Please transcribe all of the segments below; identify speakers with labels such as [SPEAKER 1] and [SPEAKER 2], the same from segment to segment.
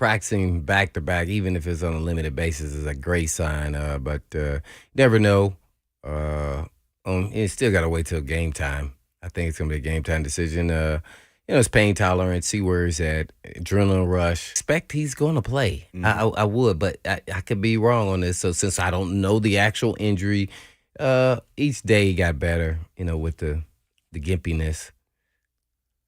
[SPEAKER 1] practicing back to back, even if it's on a limited basis, is a great sign. But never know. Uh, you still got to wait till game time. I think it's gonna be a game time decision. It's pain tolerance. See where he's at. Adrenaline rush. Expect he's going to play. I would, but I could be wrong on this. So since I don't know the actual injury, each day he got better. With the gimpiness.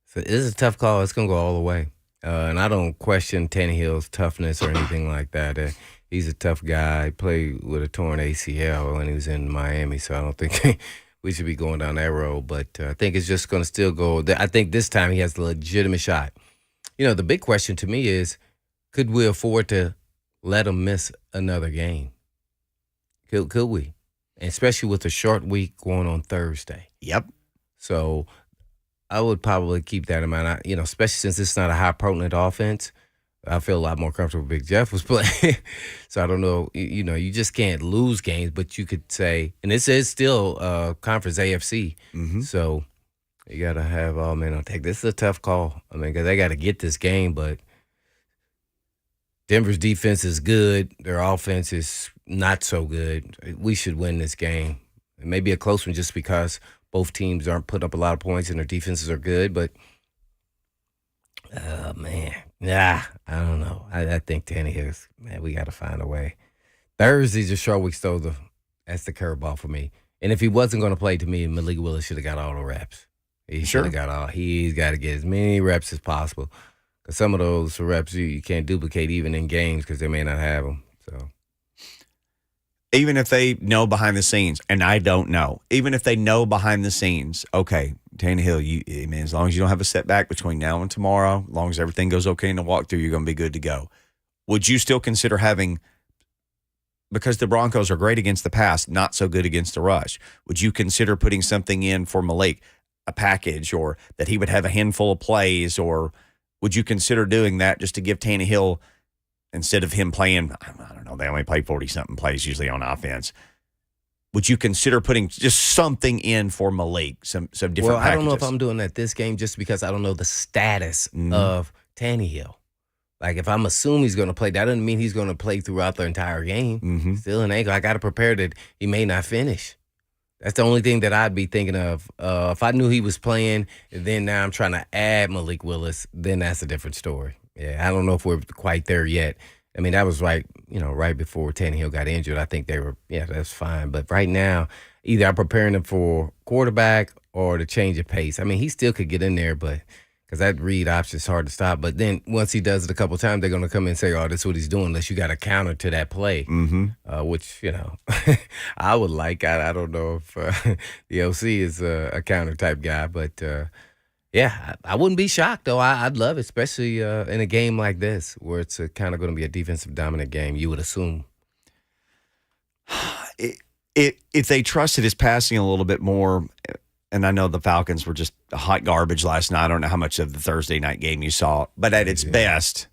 [SPEAKER 1] So this is a tough call. It's gonna go all the way. And I don't question Tannehill's toughness or anything like that. He's a tough guy. He played with a torn ACL when he was in Miami, so I don't think we should be going down that road. But I think it's just going to still go. I think this time he has a legitimate shot. The big question to me is, could we afford to let him miss another game? Could we? And especially with a short week going on Thursday.
[SPEAKER 2] Yep.
[SPEAKER 1] So I would probably keep that in mind. Especially since it's not a high-potent offense, I feel a lot more comfortable Big Jeff was playing. So I don't know. You just can't lose games, but you could say, and this is still Conference AFC.
[SPEAKER 2] Mm-hmm.
[SPEAKER 1] So you got to have all men on deck. This is a tough call. Because they got to get this game, but Denver's defense is good. Their offense is not so good. We should win this game. It may be a close one just because both teams aren't putting up a lot of points and their defenses are good, but I don't know. I think Tannehill's, we got to find a way. Thursday's a short week, so that's the curveball for me. And if he wasn't going to play, to me, Malik Willis should have got all the reps. He should have got all. He's got to get as many reps as possible. Because some of those reps you can't duplicate even in games because they may not have them. So.
[SPEAKER 2] Even if they know behind the scenes, and I don't know, even if they know behind the scenes, okay, Tannehill, as long as you don't have a setback between now and tomorrow, as long as everything goes okay in the walkthrough, you're going to be good to go. Would you still consider having, because the Broncos are great against the pass, not so good against the rush, would you consider putting something in for Malik, a package, or that he would have a handful of plays, or would you consider doing that just to give Tannehill, instead of him playing, I don't know, they only play 40-something plays usually on offense. Would you consider putting just something in for Malik, some different packages?
[SPEAKER 1] I don't know if I'm doing that this game just because I don't know the status of Tannehill. Like, if I'm assuming he's going to play, that doesn't mean he's going to play throughout the entire game.
[SPEAKER 2] Mm-hmm.
[SPEAKER 1] Still an ankle. I got to prepare that he may not finish. That's the only thing that I'd be thinking of. If I knew he was playing, and then now I'm trying to add Malik Willis, then that's a different story. Yeah, I don't know if we're quite there yet. That was right before Tannehill got injured. I think they were, that's fine. But right now, either I'm preparing him for quarterback or to change of pace. He still could get in there, but because that read option is hard to stop. But then once he does it a couple of times, they're going to come in and say, oh, that's what he's doing, unless you got a counter to that play, which, I would like. I don't know if the OC is a counter type guy, but I wouldn't be shocked, though. I'd love it, especially in a game like this where it's kind of going to be a defensive dominant game, you would assume.
[SPEAKER 2] If they trusted his passing a little bit more, and I know the Falcons were just hot garbage last night. I don't know how much of the Thursday night game you saw, but at its best,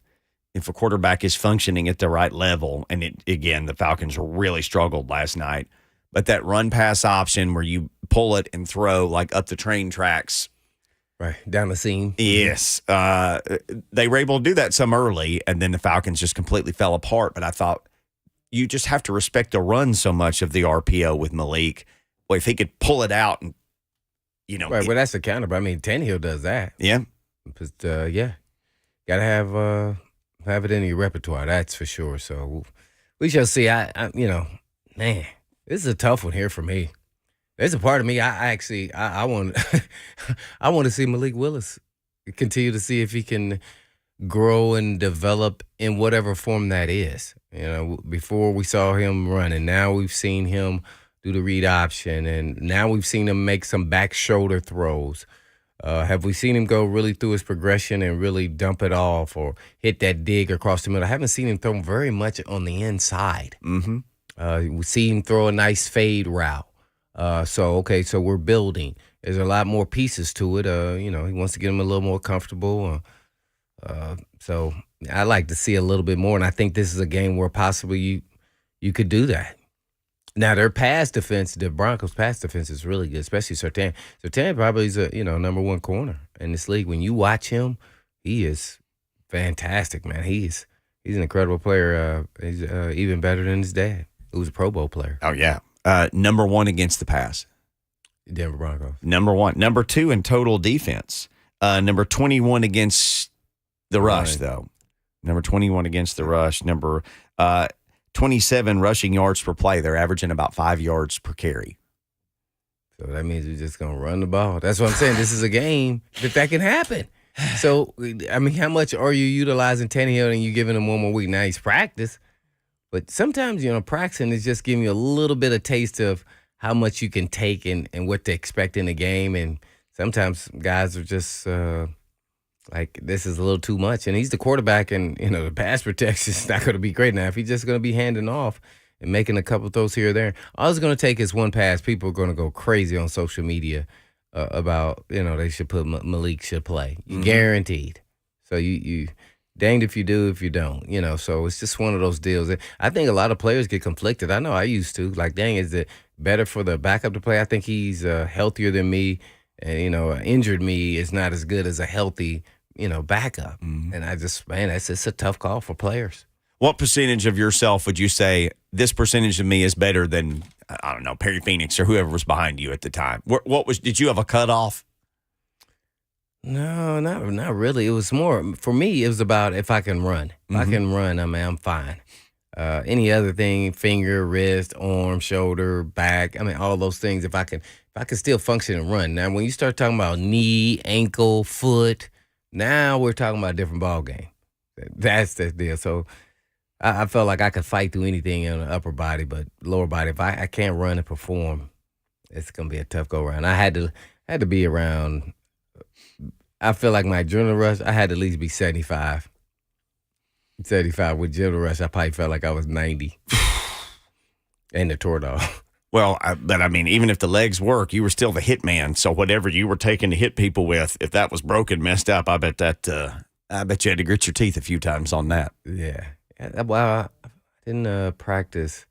[SPEAKER 2] if a quarterback is functioning at the right level, and again, the Falcons really struggled last night, but that run-pass option where you pull it and throw like up the train tracks,
[SPEAKER 1] right, down the seam.
[SPEAKER 2] Yes. They were able to do that some early, and then the Falcons just completely fell apart. But I thought you just have to respect the run so much of the RPO with Malik. Well, if he could pull it out and,
[SPEAKER 1] Right, well, that's the counter. But, Tannehill does that.
[SPEAKER 2] Yeah.
[SPEAKER 1] But, got to have it in your repertoire, that's for sure. So we shall see. Man, this is a tough one here for me. There's a part of me I want I want to see Malik Willis continue to see if he can grow and develop in whatever form that is. Before we saw him run, and now we've seen him do the read option, and now we've seen him make some back shoulder throws. Have we seen him go really through his progression and really dump it off or hit that dig across the middle? I haven't seen him throw very much on the inside.
[SPEAKER 2] Mm-hmm.
[SPEAKER 1] We see him throw a nice fade route. So we're building. There's a lot more pieces to it. He wants to get him a little more comfortable. So I like to see a little bit more, and I think this is a game where possibly you could do that. Now, their pass defense, the Broncos' pass defense is really good, especially Surtain. Surtain probably is a number one corner in this league. When you watch him, he is fantastic, man. He's He's an incredible player. He's even better than his dad, who was a Pro Bowl player.
[SPEAKER 2] Oh, yeah. Number one against the pass.
[SPEAKER 1] Denver Broncos.
[SPEAKER 2] Number one. Number two in total defense. Number 21 against the rush, though. Number 21 against the rush. Number 27 rushing yards per play. They're averaging about 5 yards per carry.
[SPEAKER 1] So that means we're just going to run the ball. That's what I'm saying. This is a game that can happen. So, I mean, how much are you utilizing Tannehill and you giving him one more week? Now he's practice. But sometimes, practicing is just giving you a little bit of taste of how much you can take and what to expect in a game. And sometimes guys are just like, this is a little too much. And he's the quarterback, and, the pass protection is not going to be great. Now, if he's just going to be handing off and making a couple throws here or there, all it's going to take is one pass. People are going to go crazy on social media about, they should put Malik should play. You guaranteed. So you danged if you do, if you don't, so it's just one of those deals. I think a lot of players get conflicted. I know I used to. Like, dang, is it better for the backup to play? I think he's healthier than me. And, injured me is not as good as a healthy, backup. Mm-hmm. And it's a tough call for players.
[SPEAKER 2] What percentage of yourself would you say this percentage of me is better than, I don't know, Perry Phoenix or whoever was behind you at the time? Did you have a cutoff?
[SPEAKER 1] No, not really. It was more, for me, it was about if I can run. If I can run, I'm fine. Any other thing, finger, wrist, arm, shoulder, back, all those things, if I can still function and run. Now, when you start talking about knee, ankle, foot, now we're talking about a different ball game. That's the deal. So I felt like I could fight through anything in the upper body, but lower body, if I can't run and perform, it's going to be a tough go-around. I had to be around, I feel like my adrenaline rush, I had to at least be 75. 75. With adrenaline rush, I probably felt like I was 90. And the tour dog.
[SPEAKER 2] Well, even if the legs work, you were still the hit man. So whatever you were taking to hit people with, if that was broken, messed up, I bet you had to grit your teeth a few times on that.
[SPEAKER 1] Yeah. Well, I didn't practice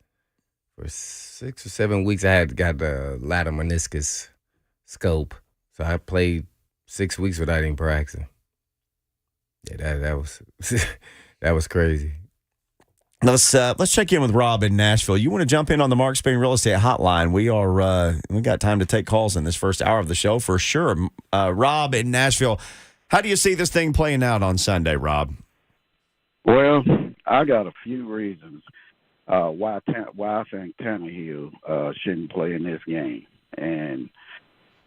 [SPEAKER 1] for 6 or 7 weeks. I got the lateral meniscus scope. So I played 6 weeks without even practicing. Yeah, that was that was crazy.
[SPEAKER 2] Let's check in with Rob in Nashville. You want to jump in on the Mark Spain Real Estate Hotline? We got time to take calls in this first hour of the show for sure. Rob in Nashville, how do you see this thing playing out on Sunday, Rob?
[SPEAKER 3] Well, I got a few reasons why I think Tannehill shouldn't play in this game, and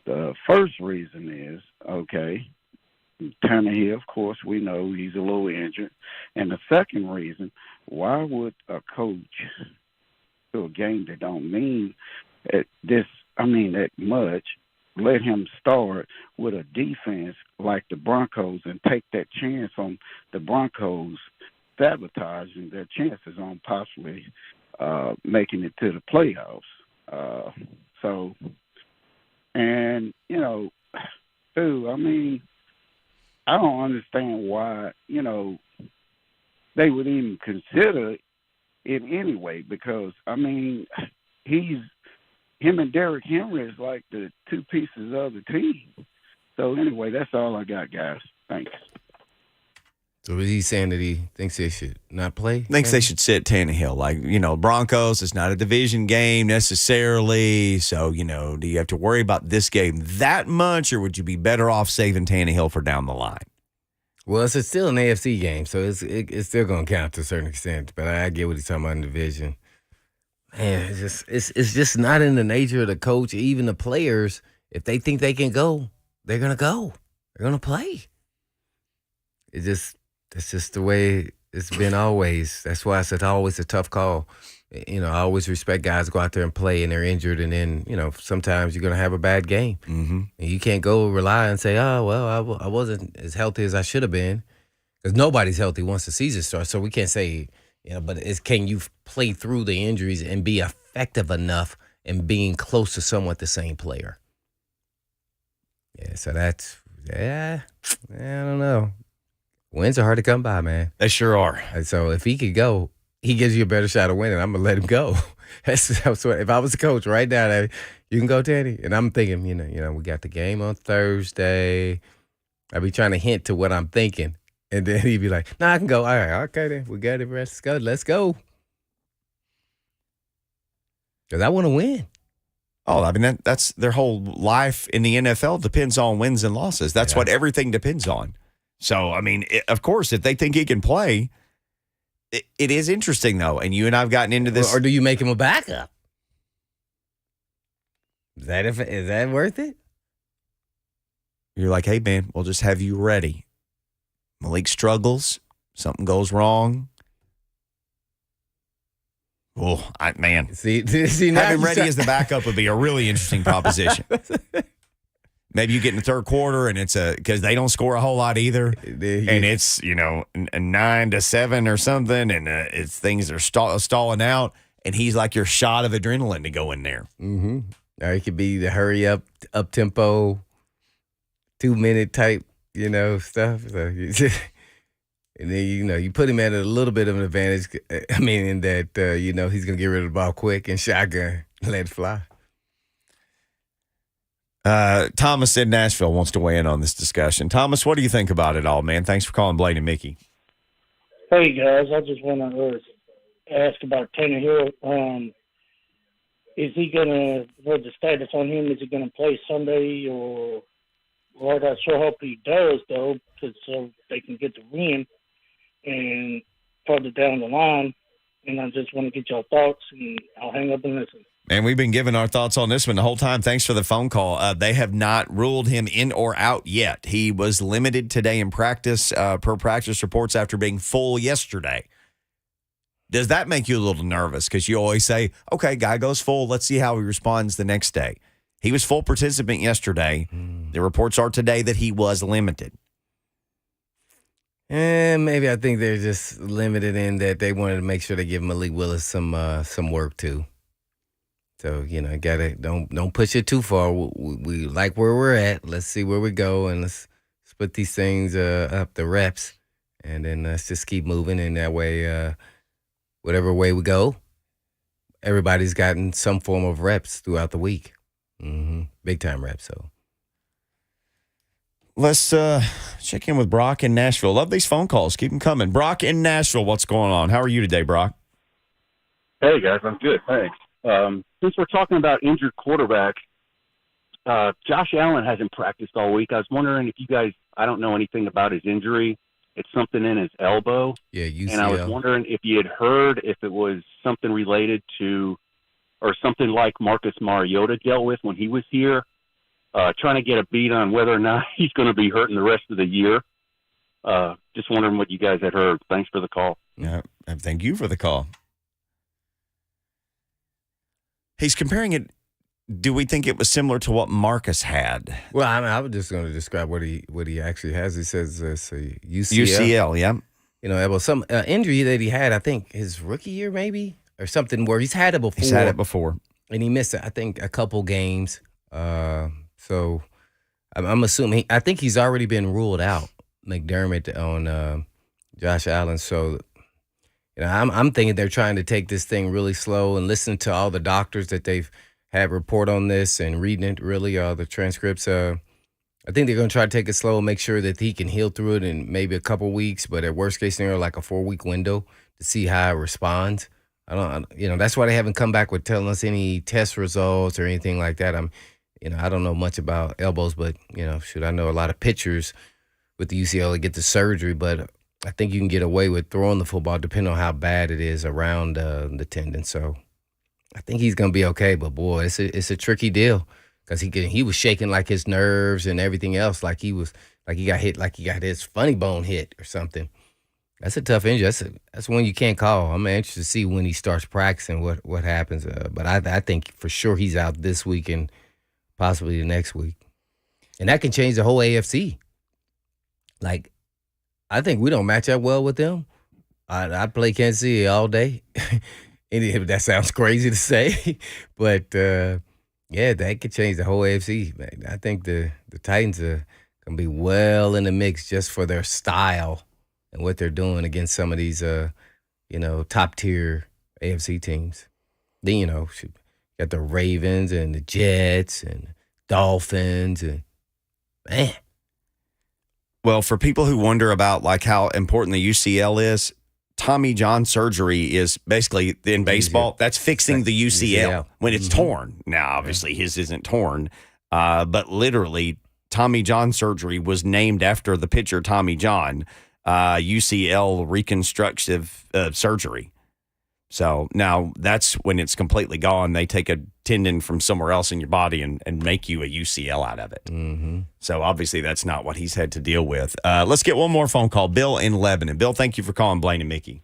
[SPEAKER 3] the first reason is Tannehill, of course, we know he's a little injured, and the second reason, why would a coach to a game that don't mean that much let him start with a defense like the Broncos and take that chance on the Broncos sabotaging their chances on possibly making it to the playoffs. I don't understand why, they would even consider it anyway, because, him and Derrick Henry is like the two pieces of the team. So anyway, that's all I got, guys. Thanks.
[SPEAKER 1] So is he saying that he thinks they should not play?
[SPEAKER 2] Thinks they should sit Tannehill. Like, Broncos, it's not a division game necessarily. So, do you have to worry about this game that much, or would you be better off saving Tannehill for down the line?
[SPEAKER 1] Well, it's still an AFC game, so it's still going to count to a certain extent. But I get what he's talking about in the division. Man, it's just not in the nature of the coach, even the players. If they think they can go, they're going to go. They're going to play. It's just the way it's been always. That's why it's always a tough call. I always respect guys go out there and play and they're injured, and then, sometimes you're going to have a bad game. Mm-hmm. And you can't go rely and say, oh, well, I wasn't as healthy as I should have been, because nobody's healthy once the season starts. So we can't say, but can you play through the injuries and be effective enough in being close to somewhat the same player? Yeah, so I don't know. Wins are hard to come by, man.
[SPEAKER 2] They sure are.
[SPEAKER 1] And so if he could go, he gives you a better shot of winning. I'm going to let him go. That's what, if I was a coach right now, you can go, Teddy. And I'm thinking, we got the game on Thursday. I'd be trying to hint to what I'm thinking. And then he'd be like, "No, I can go. All right, okay, then we got it. Let's go. Let's go." Because I want to win.
[SPEAKER 2] Oh, I mean, that's their whole life in the NFL depends on wins and losses. That's what everything depends on. So, I mean, of course, if they think he can play, it is interesting, though. And you and I have gotten into this.
[SPEAKER 1] Or do you make him a backup? Is that worth it?
[SPEAKER 2] You're like, hey, man, we'll just have you ready. Malik struggles. Something goes wrong. Oh, man.
[SPEAKER 1] See, now
[SPEAKER 2] having him ready as the backup would be a really interesting proposition. Maybe you get in the third quarter and it's because they don't score a whole lot either. And it's, a 9-7 or something. And it's things are stalling out. And he's like your shot of adrenaline to go in there.
[SPEAKER 1] Mm-hmm. Or it could be the hurry up tempo, 2-minute type, stuff. So and then, you put him at a little bit of an advantage. I mean, in that, he's going to get rid of the ball quick and shotgun, let it fly.
[SPEAKER 2] Thomas in Nashville wants to weigh in on this discussion. Thomas, what do you think about it all, man? Thanks for calling Blaine and Mickey.
[SPEAKER 4] Hey, guys. I just want to ask about Tannehill. Is he going to, what's the status on him? Is he going to play Sunday or I sure hope he does, though, so they can get the win and further down the line. And I just want to get your thoughts, and I'll hang up and listen.
[SPEAKER 2] And we've been giving our thoughts on this one the whole time. Thanks for the phone call. They have not ruled him in or out yet. He was limited today in practice, per practice reports, after being full yesterday. Does that make you a little nervous? Because you always say, okay, guy goes full. Let's see how he responds the next day. He was full participant yesterday. The reports are today that he was limited.
[SPEAKER 1] And maybe I think they're just limited in that they wanted to make sure they give Malik Willis some work too. So don't push it too far. We like where we're at. Let's see where we go, and let's put these things up the reps, and then let's just keep moving. And that way, whatever way we go, everybody's gotten some form of reps throughout the week. Big time reps. So
[SPEAKER 2] let's check in with Brock in Nashville. Love these phone calls. Keep them coming. Brock in Nashville, what's going on? How are you today, Brock?
[SPEAKER 5] Hey, guys. I'm good. Thanks. Since we're talking about injured quarterbacks, Josh Allen hasn't practiced all week. I was wondering if you guys, I don't know anything about his injury. It's something in his elbow.
[SPEAKER 1] Yeah, UCL.
[SPEAKER 5] And I was wondering if you had heard if it was something related to or something like Marcus Mariota dealt with when he was here, trying to get a beat on whether or not he's going to be hurting the rest of the year. Just wondering what you guys had heard. Thanks for the call.
[SPEAKER 2] Yeah, thank you for the call. He's comparing it. Do we think it was similar to what Marcus had?
[SPEAKER 1] Well, I was just going to describe what he actually has. He says it's a UCL.
[SPEAKER 2] UCL, yeah.
[SPEAKER 1] Elbow. Some injury that he had, I think, his rookie year maybe, or something where he's had it before.
[SPEAKER 2] He's had it before.
[SPEAKER 1] And he missed, I think, a couple games. So I'm assuming, I think he's already been ruled out, McDermott, on Josh Allen. So, I'm thinking they're trying to take this thing really slow and listen to all the doctors that they've had report on this and reading it, really, the transcripts. I think they're going to try to take it slow and make sure that he can heal through it in maybe a couple weeks, but at worst case scenario, like a 4-week window to see how it responds. That's why they haven't come back with telling us any test results or anything like that. I don't know much about elbows, but, I know a lot of pitchers with the UCL that get the surgery, but I think you can get away with throwing the football depending on how bad it is around the tendon. So I think he's going to be okay, but boy, it's a tricky deal because he was shaking like his nerves and everything else, like he got hit, like he got his funny bone hit or something. That's a tough injury. That's one you can't call. I'm anxious to see when he starts practicing what happens. But I think for sure he's out this week and possibly the next week, and that can change the whole AFC. Like, I think we don't match up well with them. I'd play Kansas City all day. And that sounds crazy to say, but that could change the whole AFC. Man. I think the Titans are going to be well in the mix just for their style and what they're doing against some of these, top tier AFC teams. Then, got the Ravens and the Jets and Dolphins and man.
[SPEAKER 2] Well, for people who wonder about like how important the UCL is, Tommy John surgery is basically in baseball. That's fixing the UCL when it's torn. Now, obviously, his isn't torn, but literally, Tommy John surgery was named after the pitcher Tommy John. UCL reconstructive surgery. So now that's when it's completely gone. They take a tendon from somewhere else in your body and make you a UCL out of it.
[SPEAKER 1] Mm-hmm.
[SPEAKER 2] So obviously that's not what he's had to deal with. Let's get one more phone call. Bill in Lebanon. Bill, thank you for calling Blaine and Mickey.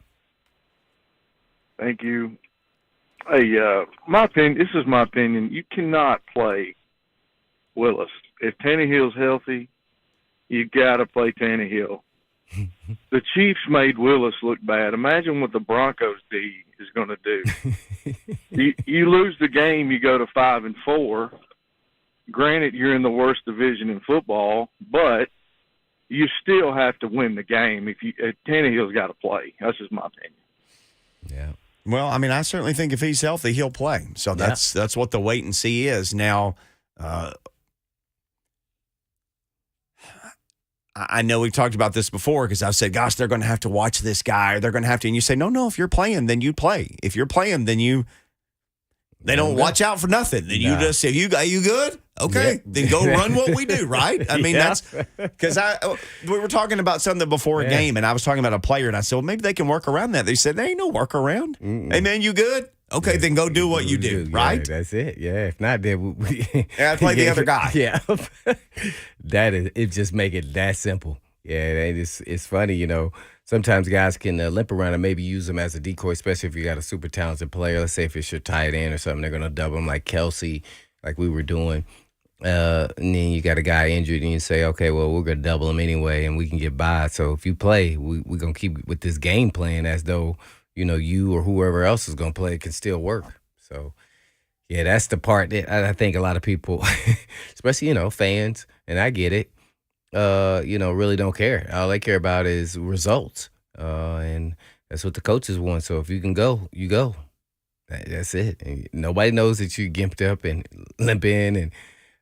[SPEAKER 6] Thank you. Hey, my opinion. This is my opinion. You cannot play Willis if Tannehill's healthy. You got to play Tannehill. The Chiefs made Willis look bad. Imagine what the Broncos D is going to do. You lose the game, you go to 5-4. Granted, you're in the worst division in football, but you still have to win the game. If Tannehill's got to play. That's just my opinion.
[SPEAKER 1] Yeah.
[SPEAKER 2] Well, I mean, I certainly think if he's healthy, he'll play. So that's what the wait and see is. Now, I know we've talked about this before because I've said, gosh, they're going to have to watch this guy. Or they're going to have to. And you say, no, if you're playing, then you play. If you're playing, then they don't watch out for nothing. Then you just say, you good? Okay, then go run what we do, right? I mean, that's because we were talking about something before a game, and I was talking about a player, and I said, well, maybe they can work around that. They said, there ain't no workaround. Hey, man, you good? Okay, then go do what you do, right?
[SPEAKER 1] Yeah, that's it. Yeah, if not, then we
[SPEAKER 2] I play the other guy.
[SPEAKER 1] Yeah, it just make it that simple. Yeah, it's funny, you know. Sometimes guys can limp around and maybe use them as a decoy, especially if you got a super talented player. Let's say if it's your tight end or something, they're gonna double him like Kelsey, like we were doing. And then you got a guy injured, and you say, okay, well, we're gonna double him anyway, and we can get by. So if you play, we're gonna keep with this game plan as though you or whoever else is gonna play can still work. So yeah, that's the part that I think a lot of people, especially fans, and I get it. Really don't care. All they care about is results, and that's what the coaches want. So if you can go, you go. That's it. And nobody knows that you gimped up and limping. And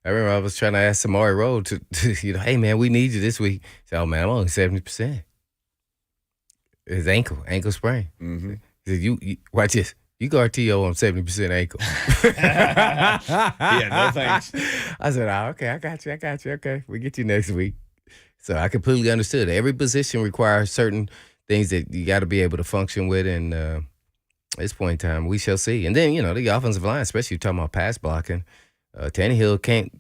[SPEAKER 1] I remember I was trying to ask Samari Road to hey man, we need you this week. He said, oh man, I'm only 70%. His ankle sprain.
[SPEAKER 2] Mm-hmm.
[SPEAKER 1] He said, you watch this. You guard T.O. on 70% ankle.
[SPEAKER 2] Yeah, no thanks.
[SPEAKER 1] I said, okay, I got you. Okay, we get you next week. So I completely understood. Every position requires certain things that you got to be able to function with. And at this point in time, we shall see. And then, the offensive line, especially talking about pass blocking, Tannehill can't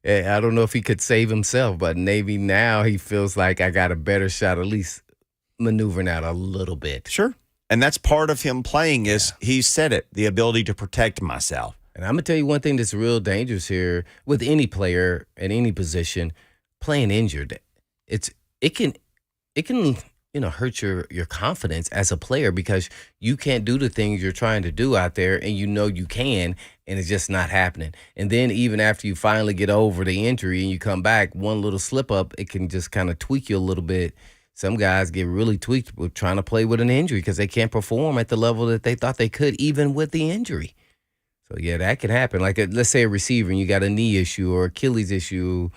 [SPEAKER 1] I don't know if he could save himself, but maybe now he feels like I got a better shot, at least maneuvering out a little bit.
[SPEAKER 2] Sure. And that's part of him playing is he said it, the ability to protect myself.
[SPEAKER 1] And I'm going to tell you one thing that's real dangerous here with any player at any position, playing injured. It can hurt your confidence as a player because you can't do the things you're trying to do out there and you can, and it's just not happening. And then even after you finally get over the injury and you come back, one little slip up, it can just kind of tweak you a little bit. Some guys get really tweaked with trying to play with an injury because they can't perform at the level that they thought they could, even with the injury. So, yeah, that can happen. Like, let's say a receiver and you got a knee issue or Achilles issue,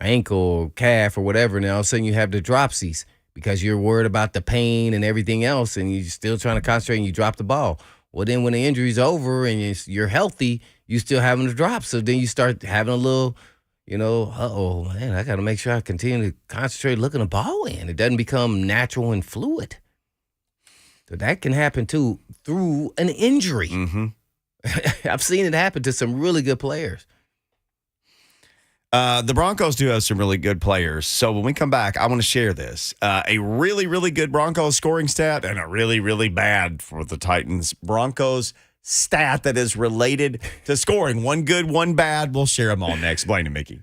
[SPEAKER 1] or ankle, or calf, or whatever, and all of a sudden you have the dropsies because you're worried about the pain and everything else, and you're still trying to concentrate and you drop the ball. Well, then when the injury's over and you're healthy, you still having the drop. So then you start having a little – man, I got to make sure I continue to concentrate looking the ball in. It doesn't become natural and fluid. So that can happen, too, through an injury.
[SPEAKER 2] Mm-hmm.
[SPEAKER 1] I've seen it happen to some really good players.
[SPEAKER 2] The Broncos do have some really good players. So when we come back, I want to share this. A really, really good Broncos scoring stat and a really, really bad for the Titans. Broncos stat that is related to scoring. One good, one bad. We'll share them all next. Blaine and Mickey.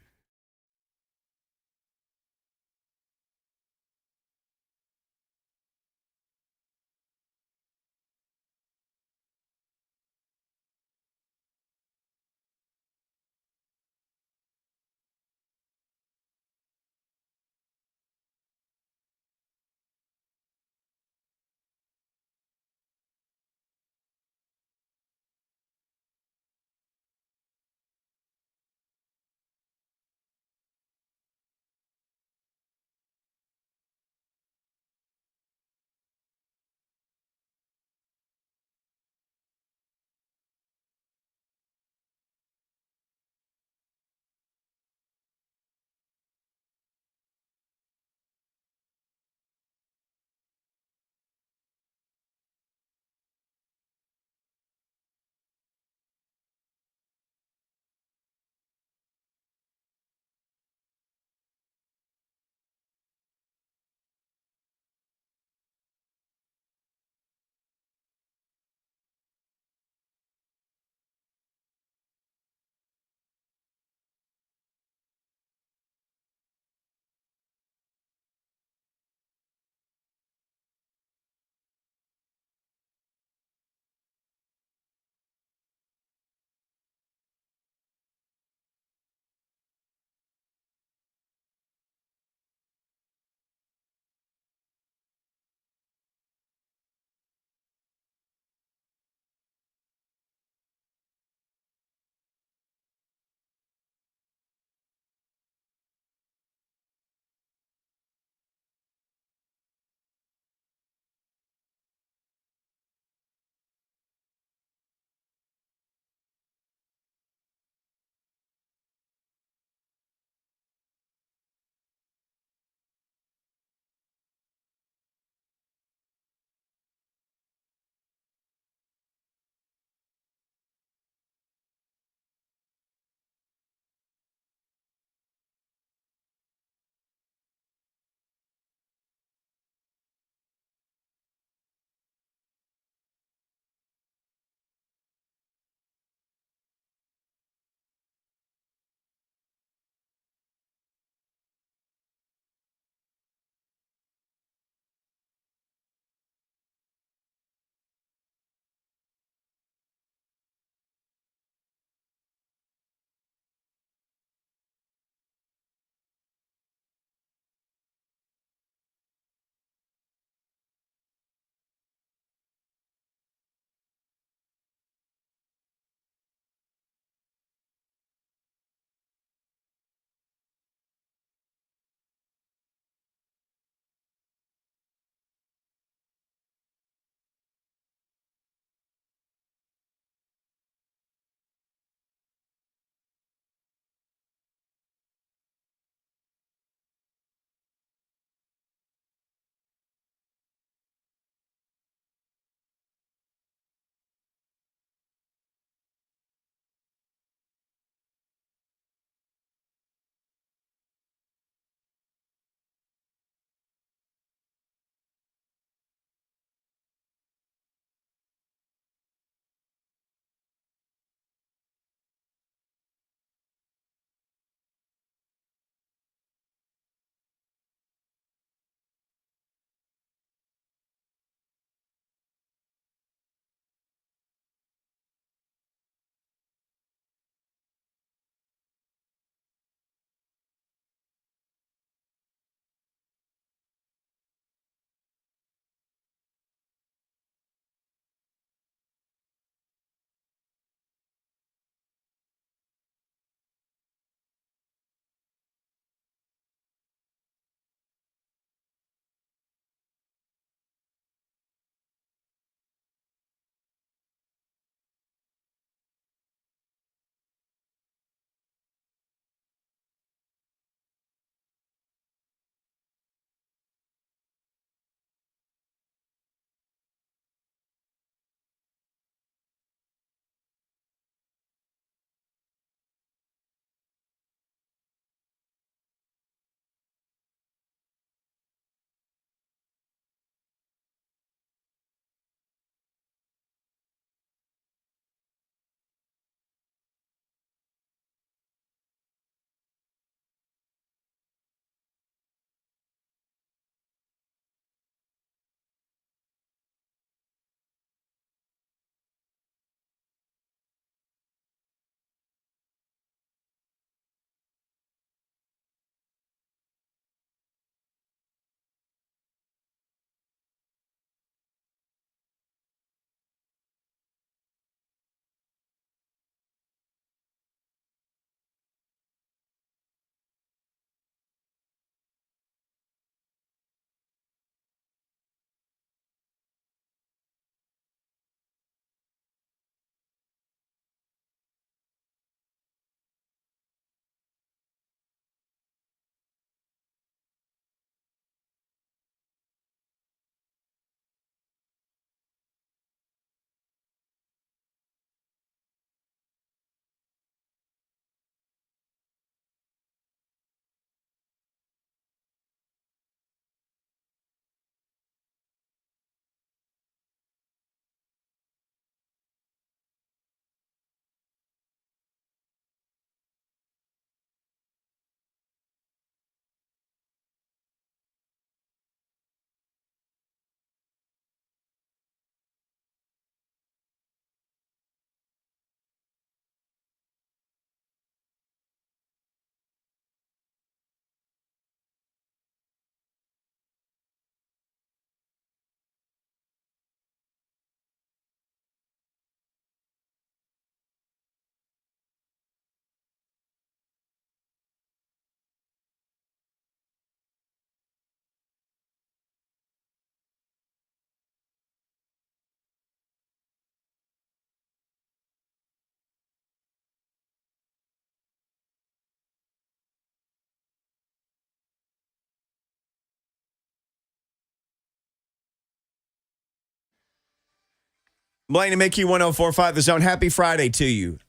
[SPEAKER 2] Blaine and Mickey, 104.5 The Zone. Happy Friday to you.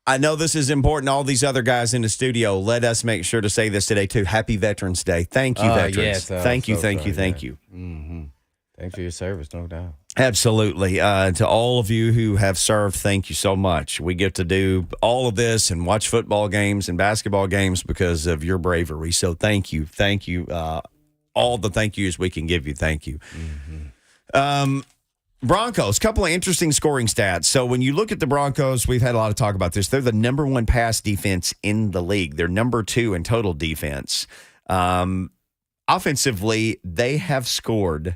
[SPEAKER 2] I know this is important. All these other guys in the studio, let us make sure to say this today, too. Happy Veterans Day. Thank you, veterans.
[SPEAKER 1] Yes,
[SPEAKER 2] thank you.
[SPEAKER 1] Mm-hmm. Thanks for your service, no doubt.
[SPEAKER 2] Absolutely. To all of you who have served, thank you so much. We get to do all of this and watch football games and basketball games because of your bravery. So thank you. Thank you. All the thank yous we can give you. Thank you. Mm-hmm. Broncos, couple of interesting scoring stats. So when you look at the Broncos, we've had a lot of talk about this. They're the number one pass defense in the league. They're number two in total defense. Offensively, they have scored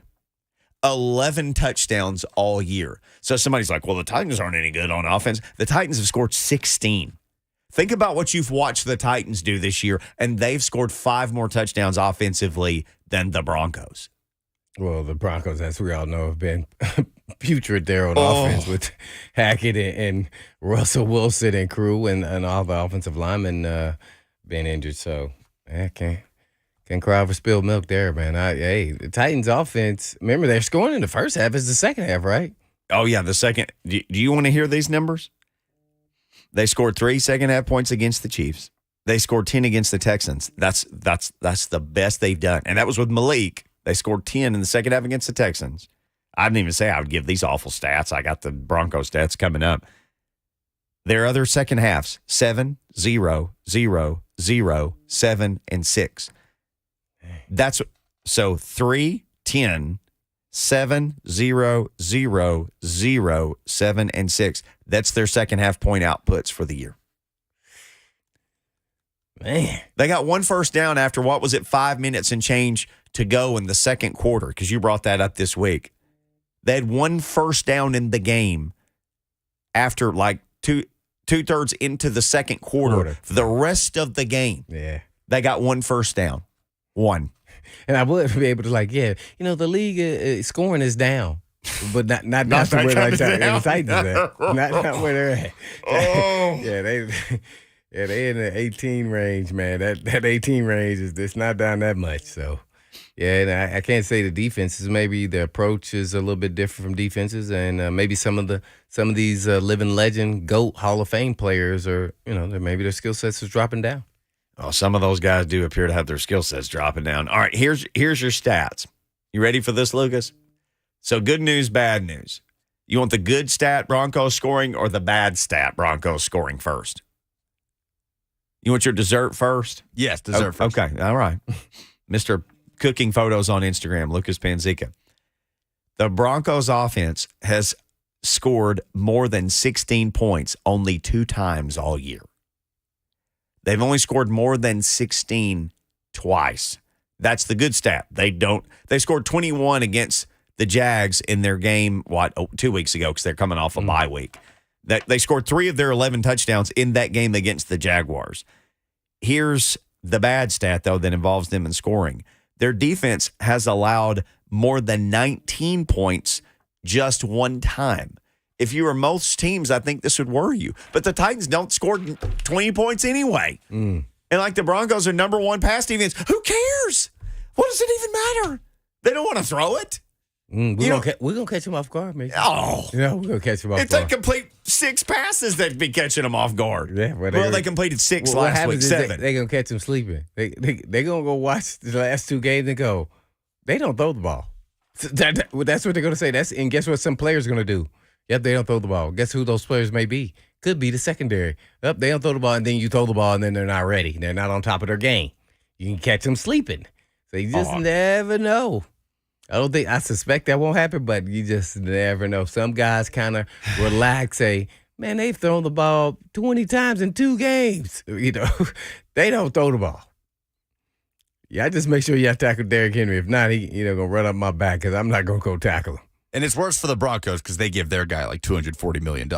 [SPEAKER 2] 11 touchdowns all year. So somebody's like, well, the Titans aren't any good on offense. The Titans have scored 16. Think about what you've watched the Titans do this year, and they've scored 5 more touchdowns offensively than the Broncos.
[SPEAKER 1] Well, the Broncos, as we all know, have been putrid there on offense with Hackett and Russell Wilson and crew and all the offensive linemen being injured. So, can't cry over spilled milk there, man. The Titans' offense, remember, they're scoring in the first half. It's the second half, right?
[SPEAKER 2] Oh, yeah, the second. Do you want to hear these numbers? They scored 3 second-half points against the Chiefs. They scored 10 against the Texans. That's the best they've done. And that was with Malik. They scored 10 in the second half against the Texans. I didn't even say I would give these awful stats. I got the Broncos stats coming up. Their other second halves, 7, 0, 0, 0, 7, and 6. That's so 3, 10, 7, 0, 0, 0, 7, and 6. That's their second half point outputs for the year.
[SPEAKER 1] Man.
[SPEAKER 2] They got 1 first down after, 5 minutes and change to go in the second quarter, because you brought that up this week. They had 1 first down in the game after like two-thirds into the second quarter. For the rest of the game, they got 1 first down. 1.
[SPEAKER 1] And I would be able to the league scoring is down. But not the way like that. The Titans at. Not where they're at.
[SPEAKER 2] Oh.
[SPEAKER 1] They in the 18 range, man. That 18 range it's not down that much. So, and I can't say the defenses. Maybe the approach is a little bit different from defenses, and maybe some of these living legend GOAT Hall of Fame players are, maybe their skill sets is dropping down.
[SPEAKER 2] Oh, some of those guys do appear to have their skill sets dropping down. All right, here's your stats. You ready for this, Lucas? So good news, bad news. You want the good stat Broncos scoring or the bad stat Broncos scoring first? You want your dessert first?
[SPEAKER 7] Yes, dessert first.
[SPEAKER 2] Okay, all right. Mr. Cooking Photos on Instagram, Lucas Panzica. The Broncos offense has scored more than 16 points only 2 times all year. They've only scored more than 16 twice. That's the good stat. They scored 21 against the Jags in their game, 2 weeks ago, because they're coming off a bye week. They scored 3 of their 11 touchdowns in that game against the Jaguars. Here's the bad stat, though, that involves them in scoring. Their defense has allowed more than 19 points just 1 time. If you were most teams, I think this would worry you. But the Titans don't score 20 points anyway. And the Broncos are number 1 pass defense. Who cares? What does it even matter? They don't want to throw it.
[SPEAKER 1] We're gonna catch them off guard, man.
[SPEAKER 2] Oh,
[SPEAKER 1] we're gonna catch them off
[SPEAKER 2] if
[SPEAKER 1] guard.
[SPEAKER 2] they complete 6 passes, they'd be catching them off guard.
[SPEAKER 1] Yeah,
[SPEAKER 2] they completed 6 last week. 7.
[SPEAKER 1] They're gonna catch them sleeping. They're gonna go watch the last 2 games and go, they don't throw the ball. That's what they're gonna say. And guess what? Some players are gonna do. Yep, they don't throw the ball. Guess who those players may be? Could be the secondary. Yep, they don't throw the ball, and then you throw the ball, and then they're not ready. They're not on top of their game. You can catch them sleeping. So you just never know. I suspect that won't happen, but you just never know. Some guys kind of relax, say, man, they've thrown the ball 20 times in 2 games. They don't throw the ball. Yeah, I just make sure you tackle Derrick Henry. If not, he going to run up my back because I'm not going to go tackle him.
[SPEAKER 7] And it's worse for the Broncos because they give their guy like $240 million.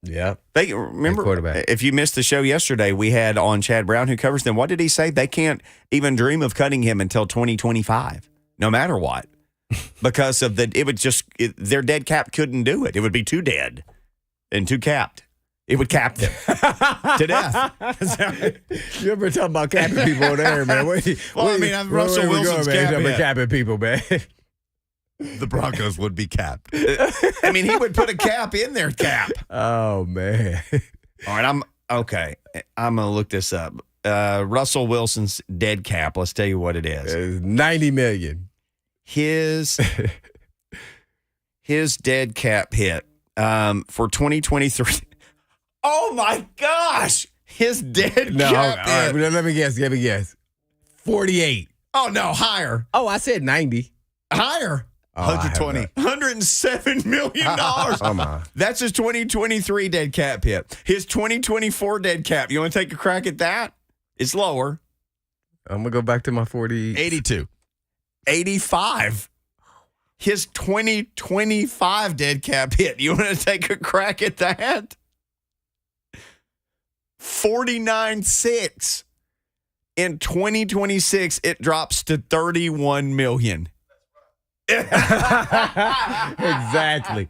[SPEAKER 1] Yeah.
[SPEAKER 2] They remember, if you missed the show yesterday, we had on Chad Brown, who covers them. What did he say? They can't even dream of cutting him until 2025, no matter what. Because of their dead cap couldn't do it. It would be too dead and too capped. It would cap them to death.
[SPEAKER 1] You ever talking about capping people over there, man?
[SPEAKER 7] Russell Wilson's
[SPEAKER 1] capping people, man.
[SPEAKER 7] The Broncos would be capped.
[SPEAKER 2] I mean, he would put a cap in their cap.
[SPEAKER 1] Oh man.
[SPEAKER 2] All right, I'm going to look this up. Russell Wilson's dead cap. Let's tell you what it is.
[SPEAKER 1] It's 90 million.
[SPEAKER 2] His dead cap hit for 2023. Oh my gosh! His dead
[SPEAKER 1] No,
[SPEAKER 2] cap
[SPEAKER 1] all right,
[SPEAKER 2] hit.
[SPEAKER 1] let me guess. 48.
[SPEAKER 2] Oh no, higher.
[SPEAKER 1] Oh, I said 90.
[SPEAKER 2] Higher.
[SPEAKER 1] Oh, I have
[SPEAKER 7] 120.
[SPEAKER 2] $107 million.
[SPEAKER 1] Come on.
[SPEAKER 2] That's his 2023 dead cap hit. His 2024 dead cap. You want to take a crack at that? It's lower.
[SPEAKER 1] I'm going to go back to my 40.
[SPEAKER 7] 82.
[SPEAKER 2] 85. His 2025 dead cap hit. You want to take a crack at that? 49.6. In 2026, it drops to 31 million.
[SPEAKER 1] Exactly.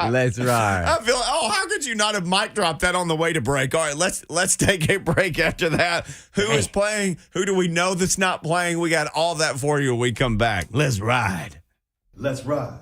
[SPEAKER 1] Let's ride.
[SPEAKER 2] I feel like, how could you not have mic dropped that on the way to break? All right, let's take a break after that. Who is playing? Who do we know that's not playing? We got all that for you when we come back. Let's ride.
[SPEAKER 8] Let's ride.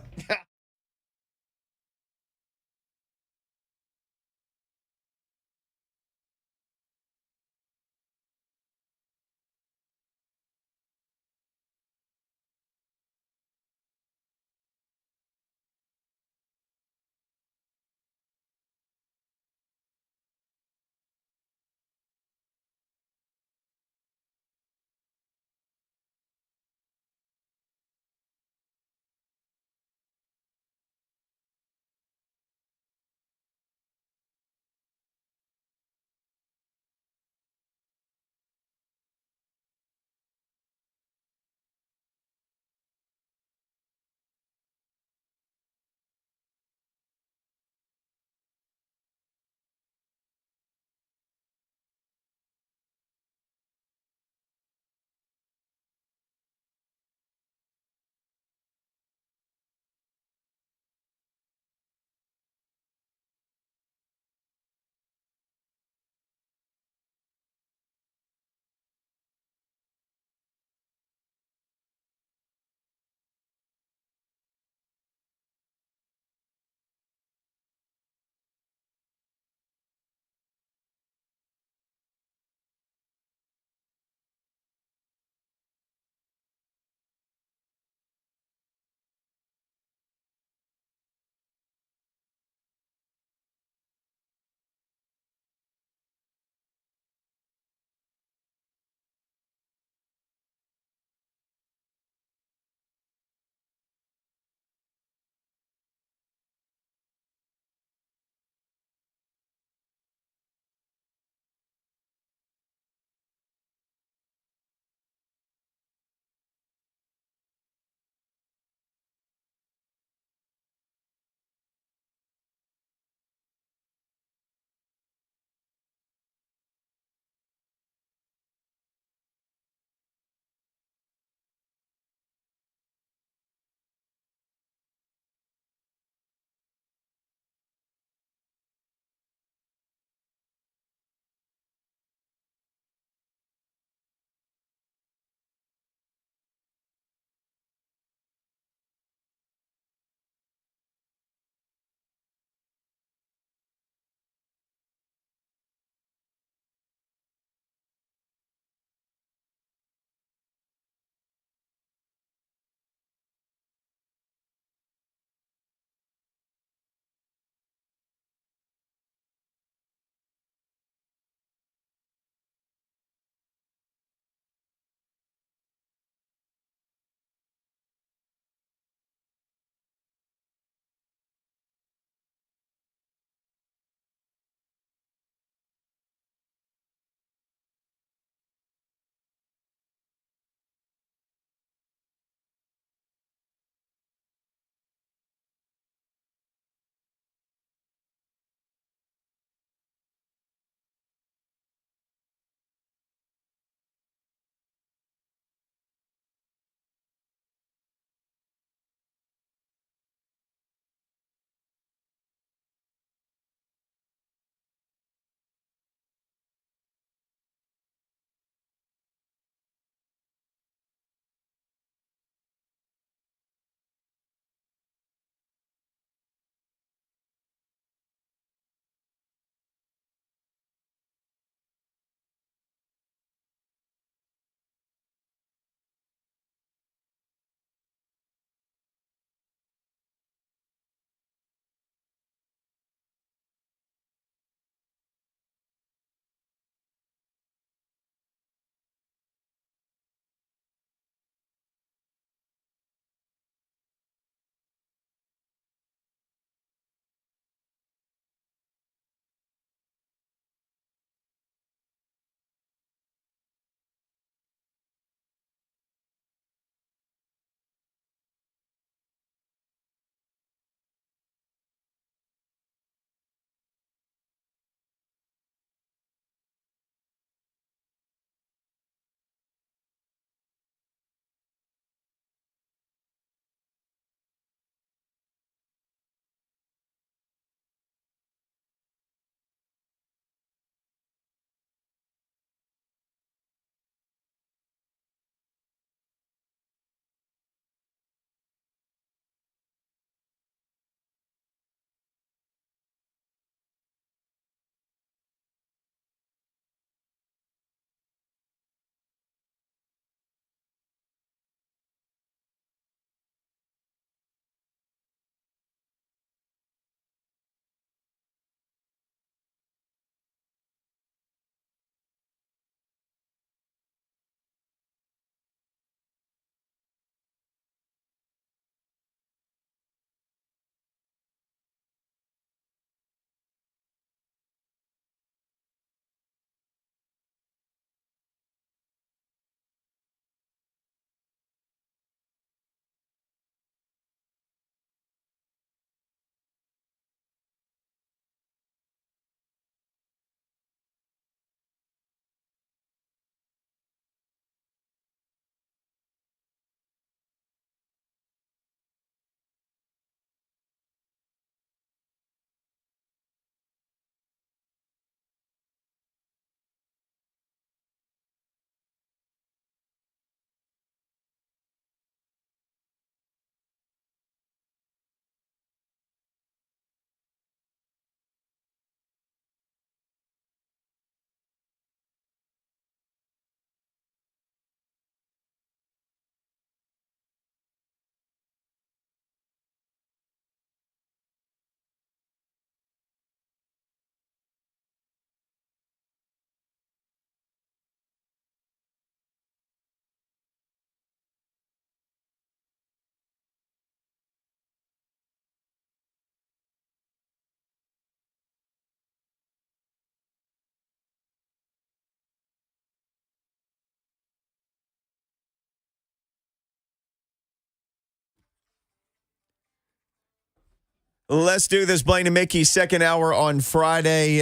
[SPEAKER 2] Let's do this, Blaine and Mickey, second hour on Friday.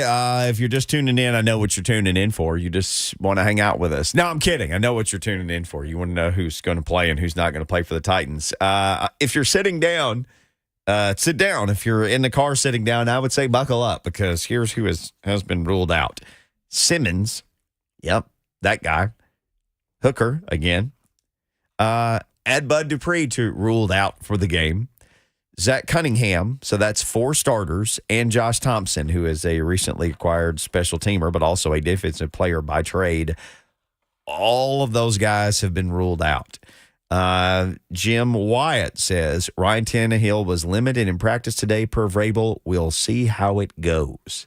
[SPEAKER 2] If you're just tuning in, I know what you're tuning in for. You just want to hang out with us. No, I'm kidding. I know what you're tuning in for. You want to know who's going to play and who's not going to play for the Titans. If you're sitting down, sit down. If you're in the car sitting down, I would say buckle up because here's who has been ruled out. Simmons, yep, that guy. Hooker, again. Add Bud Dupree to ruled out for the game. Zach Cunningham, so that's 4 starters, and Josh Thompson, who is a recently acquired special teamer, but also a defensive player by trade. All of those guys have been ruled out. Jim Wyatt says, Ryan Tannehill was limited in practice today per Vrabel. We'll see how it goes.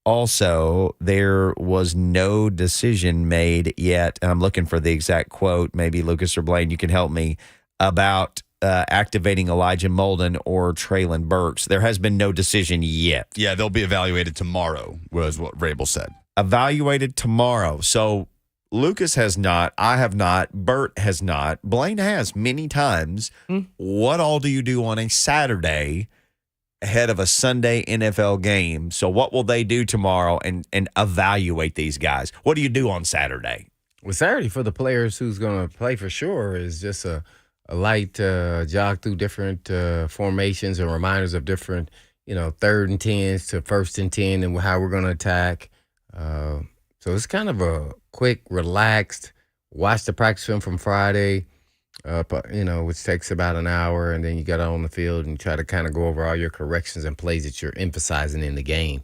[SPEAKER 2] Also, there was no decision made yet, and I'm looking for the exact quote. Maybe Lucas or Blaine, you can help me, about activating Elijah Molden or Traylon Burks. There has been no decision yet.
[SPEAKER 7] Yeah, they'll be evaluated tomorrow, was what Vrabel said.
[SPEAKER 2] Evaluated tomorrow. So Lucas has not. I have not. Bert has not. Blaine has many times. What all do you do on a Saturday ahead of a Sunday NFL game? So what will they do tomorrow and evaluate these guys? What do you do on Saturday?
[SPEAKER 1] Well, Saturday for the players who's going to play for sure is just a light jog through different formations and reminders of different, 3rd and 10s to 1st and 10 and how we're going to attack. So it's kind of a quick, relaxed, watch the practice film from Friday, which takes about an hour, and then you get on the field and try to kind of go over all your corrections and plays that you're emphasizing in the game.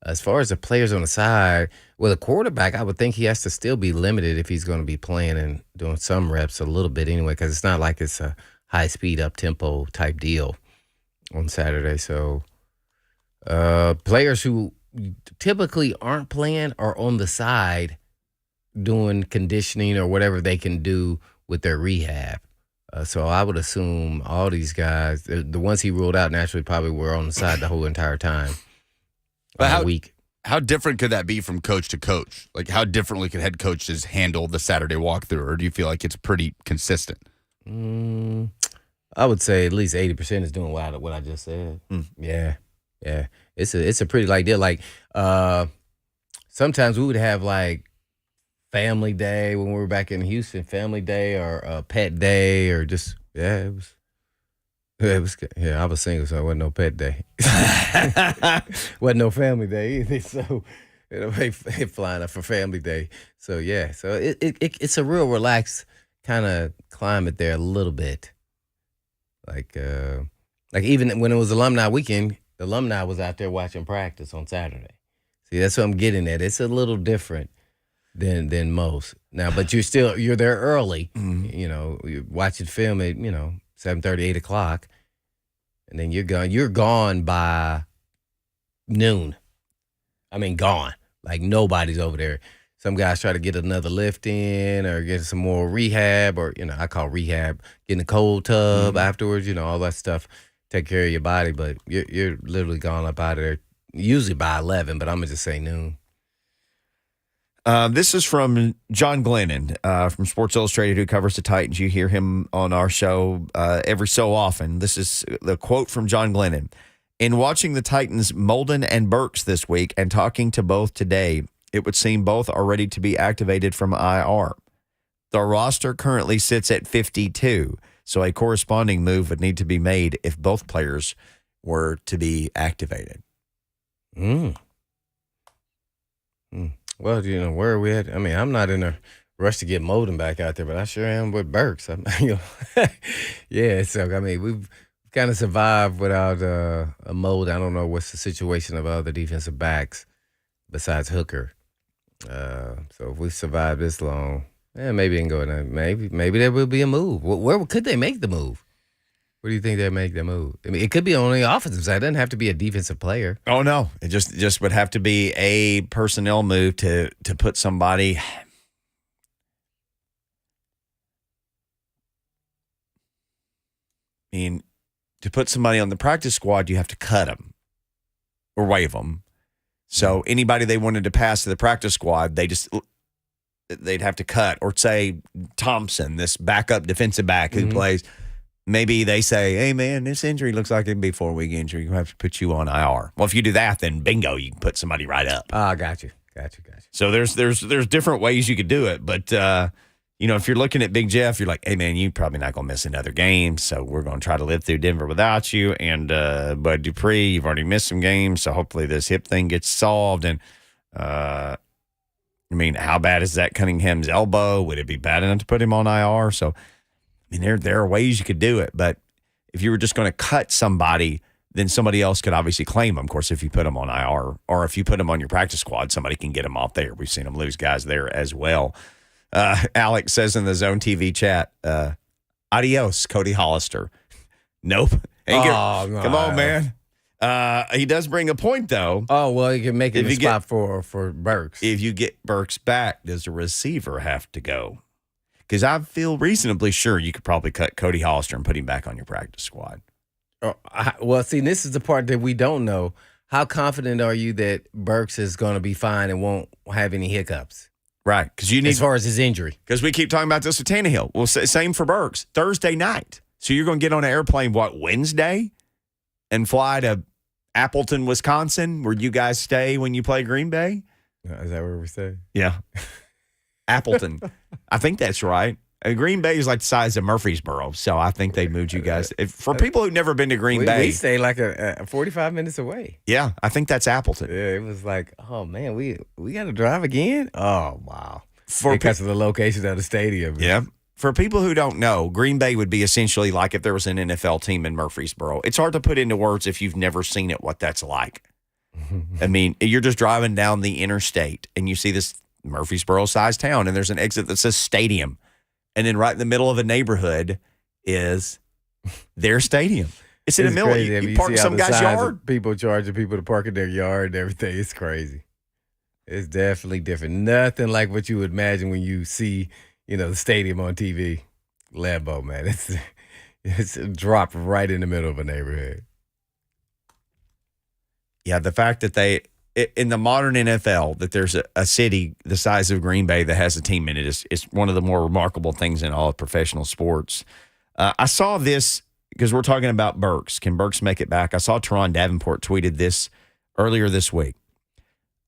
[SPEAKER 1] As far as the players on the side, well, the quarterback, I would think he has to still be limited if he's going to be playing and doing some reps a little bit anyway, because it's not like it's a high-speed, up-tempo type deal on Saturday. So players who typically aren't playing are on the side doing conditioning or whatever they can do with their rehab. So I would assume all these guys, the ones he ruled out naturally probably were on the side the whole entire time.
[SPEAKER 7] But
[SPEAKER 1] Week.
[SPEAKER 7] How different could that be from coach to coach? Like, how differently could head coaches handle the Saturday walkthrough, or do you feel like it's pretty consistent?
[SPEAKER 1] I would say at least 80% is doing what I just said. Yeah. It's a pretty light deal. Like, sometimes we would have like family day when we were back in Houston, family day or pet day or just it was. I was single, so it wasn't no pet day. Wasn't no family day either, so flying up for family day. So so it's a real relaxed kind of climate there a little bit. Like even when it was alumni weekend, the alumni was out there watching practice on Saturday. See, that's what I'm getting at. It's a little different than most now, but you're there early. You're watching film at 7:30, 8 o'clock, and then you're gone. You're gone by noon. I mean, gone. Like nobody's over there. Some guys try to get another lift in or get some more rehab, or I call rehab getting a cold tub afterwards. All that stuff. Take care of your body, but you're literally gone up out of there. Usually by 11, but I'm gonna just say noon.
[SPEAKER 2] This is from John Glennon from Sports Illustrated, who covers the Titans. You hear him on our show every so often. This is the quote from John Glennon. In watching the Titans, Molden and Burks this week and talking to both today, it would seem both are ready to be activated from IR. The roster currently sits at 52, so a corresponding move would need to be made if both players were to be activated.
[SPEAKER 1] Well, where are we at? I mean, I'm not in a rush to get Molden back out there, but I sure am with Burks. Yeah, so, I mean, we've kind of survived without a Molden. I don't know what's the situation of other defensive backs besides Hooker. So if we survive this long, maybe it can go. Maybe there will be a move. Where could they make the move? Where do you think they make the move? I mean, it could be on the offensive side. It doesn't have to be a defensive player.
[SPEAKER 2] Oh, no. It just would have to be a personnel move to put somebody. I mean, to put somebody on the practice squad, you have to cut them or waive them. So anybody they wanted to pass to the practice squad, they'd have to cut, or say Thompson, this backup defensive back who plays. maybe they say, hey, man, this injury looks like it'd be a 4-week injury. We'll have to put you on IR. Well, if you do that, then bingo, you can put somebody right up.
[SPEAKER 1] Got you.
[SPEAKER 2] So there's different ways you could do it. But, if you're looking at Big Jeff, you're like, hey, man, you're probably not going to miss another game. So we're going to try to live through Denver without you. And Bud Dupree, you've already missed some games. So hopefully this hip thing gets solved. And, how bad is that Cunningham's elbow? Would it be bad enough to put him on IR? So, there are ways you could do it. But if you were just going to cut somebody, then somebody else could obviously claim them. Of course, if you put them on IR or if you put them on your practice squad, somebody can get them off there. We've seen them lose guys there as well. Alex says in the Zone TV chat, adios, Cody Hollister. Nope. Come on, man. He does bring a point, though.
[SPEAKER 1] Oh, well, you can make it a spot for Burks.
[SPEAKER 2] If you get Burks back, does the receiver have to go? Because I feel reasonably sure you could probably cut Cody Hollister and put him back on your practice squad.
[SPEAKER 1] Well, see, this is the part that we don't know. How confident are you that Burks is going to be fine and won't have any hiccups?
[SPEAKER 2] Right, because you need
[SPEAKER 1] as far as his injury.
[SPEAKER 2] Because we keep talking about this with Tannehill. Well, same for Burks. Thursday night. So you're going to get on an airplane, Wednesday? And fly to Appleton, Wisconsin, where you guys stay when you play Green Bay?
[SPEAKER 1] Is that where we stay?
[SPEAKER 2] Yeah. Appleton. I think that's right. Green Bay is like the size of Murfreesboro, so I think they moved you guys. For people who've never been to Green Bay.
[SPEAKER 1] We stay like a 45 minutes away.
[SPEAKER 2] Yeah, I think that's Appleton.
[SPEAKER 1] Yeah, it was like, oh, man, we got to drive again? Oh, wow. Because of the location of the stadium.
[SPEAKER 2] Yeah. For people who don't know, Green Bay would be essentially like if there was an NFL team in Murfreesboro. It's hard to put into words if you've never seen it, what that's like. You're just driving down the interstate, and you see this Murfreesboro-sized town, and there's an exit that says stadium. And then right in the middle of a neighborhood is their stadium. It's in the middle. You park in some guy's yard.
[SPEAKER 1] People charging people to park in their yard and everything. It's crazy. It's definitely different. Nothing like what you would imagine when you see, the stadium on TV. Lambeau, man. It's dropped right in the middle of a neighborhood.
[SPEAKER 2] Yeah, the fact that in the modern NFL, that there's a city the size of Green Bay that has a team in it is one of the more remarkable things in all of professional sports. I saw this because we're talking about Burks. Can Burks make it back? I saw Teron Davenport tweeted this earlier this week.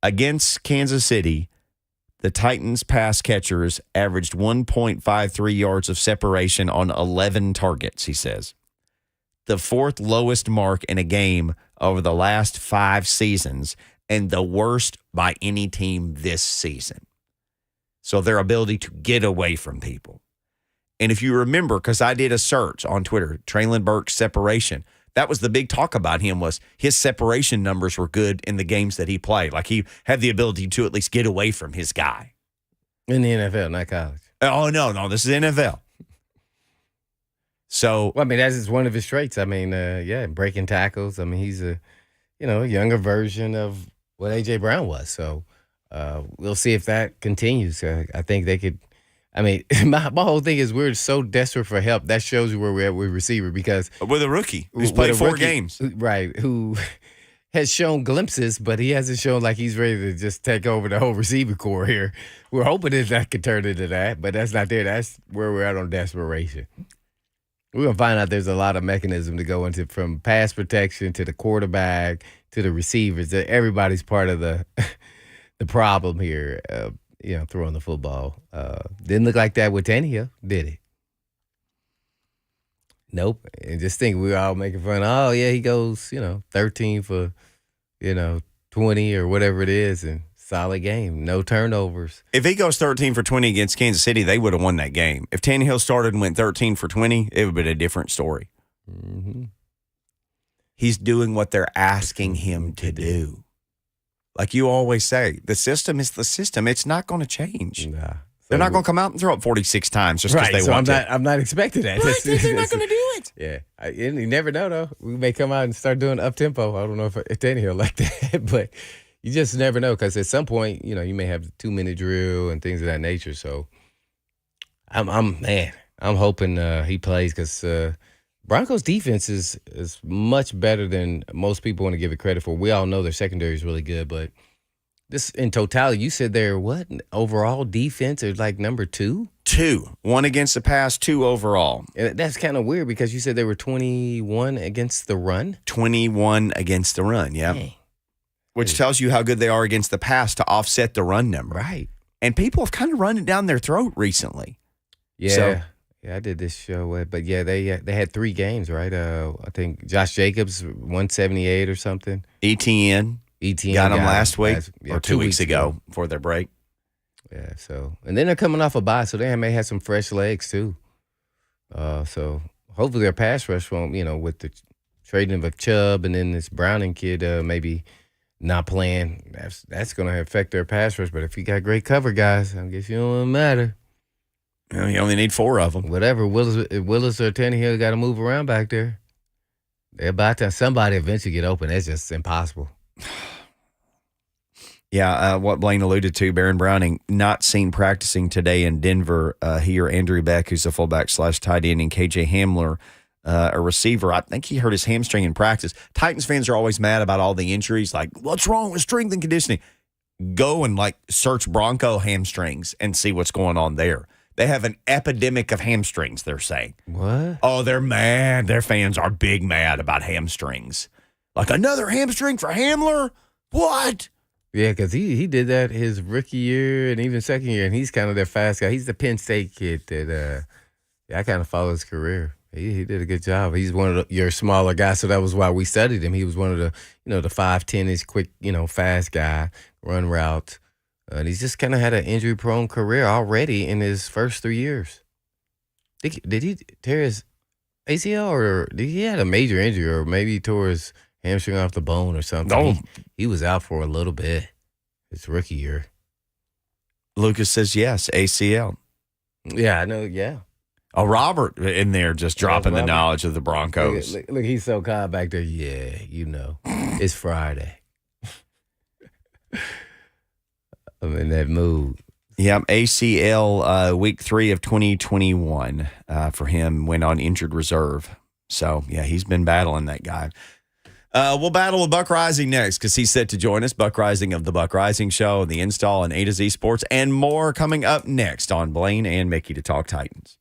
[SPEAKER 2] Against Kansas City, the Titans pass catchers averaged 1.53 yards of separation on 11 targets, he says. The fourth lowest mark in a game over the last 5 seasons, and the worst by any team this season. So their ability to get away from people. And if you remember, because I did a search on Twitter, Traylon Burks' separation, that was the big talk about him was his separation numbers were good in the games that he played. Like he had the ability to at least get away from his guy.
[SPEAKER 1] In the NFL, not college.
[SPEAKER 2] Oh, no, this is NFL. So,
[SPEAKER 1] that's just one of his traits. Breaking tackles. He's a younger version of what A.J. Brown was. So we'll see if that continues. I think they could. My whole thing is we're so desperate for help. That shows you where we're at with receiver because
[SPEAKER 2] with a rookie who's played 4 games,
[SPEAKER 1] right? Who has shown glimpses, but he hasn't shown like he's ready to just take over the whole receiver core here. We're hoping that could turn into that, but that's not there. That's where we're at on desperation. We're going to find out there's a lot of mechanism to go into from pass protection to the quarterback to the receivers. Everybody's part of the problem here, throwing the football. Didn't look like that with Tannehill, did it? Nope. And just think we were all making fun. Oh, yeah, he goes, 13 for, 20 or whatever it is. And solid game. No turnovers.
[SPEAKER 2] If he goes 13 for 20 against Kansas City, they would have won that game. If Tannehill started and went 13 for 20, it would have been a different story.
[SPEAKER 1] Mm-hmm.
[SPEAKER 2] He's doing what they're asking him to do. Like you always say, the system is the system. It's not going to change.
[SPEAKER 1] Nah.
[SPEAKER 2] They're not going to come out and throw it 46 times just because they want to.
[SPEAKER 1] I'm not expecting that.
[SPEAKER 2] Right, they're not going to do it.
[SPEAKER 1] Yeah. You never know, though. We may come out and start doing up-tempo. I don't know if Tannehill like that, but you just never know because at some point, you may have the 2-minute drill and things of that nature. So I'm hoping he plays because Broncos defense is much better than most people want to give it credit for. We all know their secondary is really good, but This in totality, you said they're what overall defense is like number 2.
[SPEAKER 2] 2, 1 against the pass, 2 overall.
[SPEAKER 1] That's kind of weird because you said they were 21 against the run.
[SPEAKER 2] 21 against the run, yeah.
[SPEAKER 1] Dang.
[SPEAKER 2] Which tells you how good they are against the pass to offset the run number.
[SPEAKER 1] Right.
[SPEAKER 2] And people have kind of run it down their throat recently.
[SPEAKER 1] Yeah.
[SPEAKER 2] So-
[SPEAKER 1] Yeah, I did this show, but yeah, they had 3 games, right? I think Josh Jacobs 178 or something.
[SPEAKER 2] ETN got them last week or 2 weeks ago before their break.
[SPEAKER 1] Yeah, so and then they're coming off a bye, so they may have some fresh legs too. So hopefully their pass rush won't, with the trading of a Chubb and then this Browning kid maybe not playing. That's going to affect their pass rush. But if you got great cover guys, I guess you don't matter.
[SPEAKER 2] Well, you only need 4 of them.
[SPEAKER 1] Whatever Willis or Tannehill got to move around back there. They're about to somebody eventually get open. That's just impossible.
[SPEAKER 2] Yeah, what Blaine alluded to, Baron Browning not seen practicing today in Denver. He or Andrew Beck, who's a fullback / tight end, and KJ Hamler, a receiver. I think he hurt his hamstring in practice. Titans fans are always mad about all the injuries. Like, what's wrong with strength and conditioning? Go and search Bronco hamstrings and see what's going on there. They have an epidemic of hamstrings, they're saying.
[SPEAKER 1] What?
[SPEAKER 2] Oh, they're mad. Their fans are big mad about hamstrings. Like, another hamstring for Hamler? What?
[SPEAKER 1] Yeah, because he did that his rookie year and even second year, and he's kind of their fast guy. He's the Penn State kid that I kind of follow his career. He did a good job. He's one of your smaller guys, so that was why we studied him. He was one of the, the 5'10", is quick, fast guy, run routes. And he's just kind of had an injury-prone career already in his first 3 years. Did he tear his ACL or did he had a major injury or maybe he tore his hamstring off the bone or something?
[SPEAKER 2] No.
[SPEAKER 1] He was out for a little bit his rookie year.
[SPEAKER 2] Lucas says yes, ACL.
[SPEAKER 1] Yeah, I know, yeah.
[SPEAKER 2] Oh, Robert in there just dropping the
[SPEAKER 1] Robert.
[SPEAKER 2] knowledge of the Broncos.
[SPEAKER 1] Look, he's so calm back there. Yeah, it's Friday. I'm in that mood.
[SPEAKER 2] Yeah, ACL week 3 of 2021 for him, went on injured reserve. So, yeah, he's been battling that guy. We'll battle with Buck Reising next because he's set to join us. Buck Reising of the Buck Reising Show, the Install, and A to Z Sports, and more coming up next on Blaine and Mickey to Talk Titans.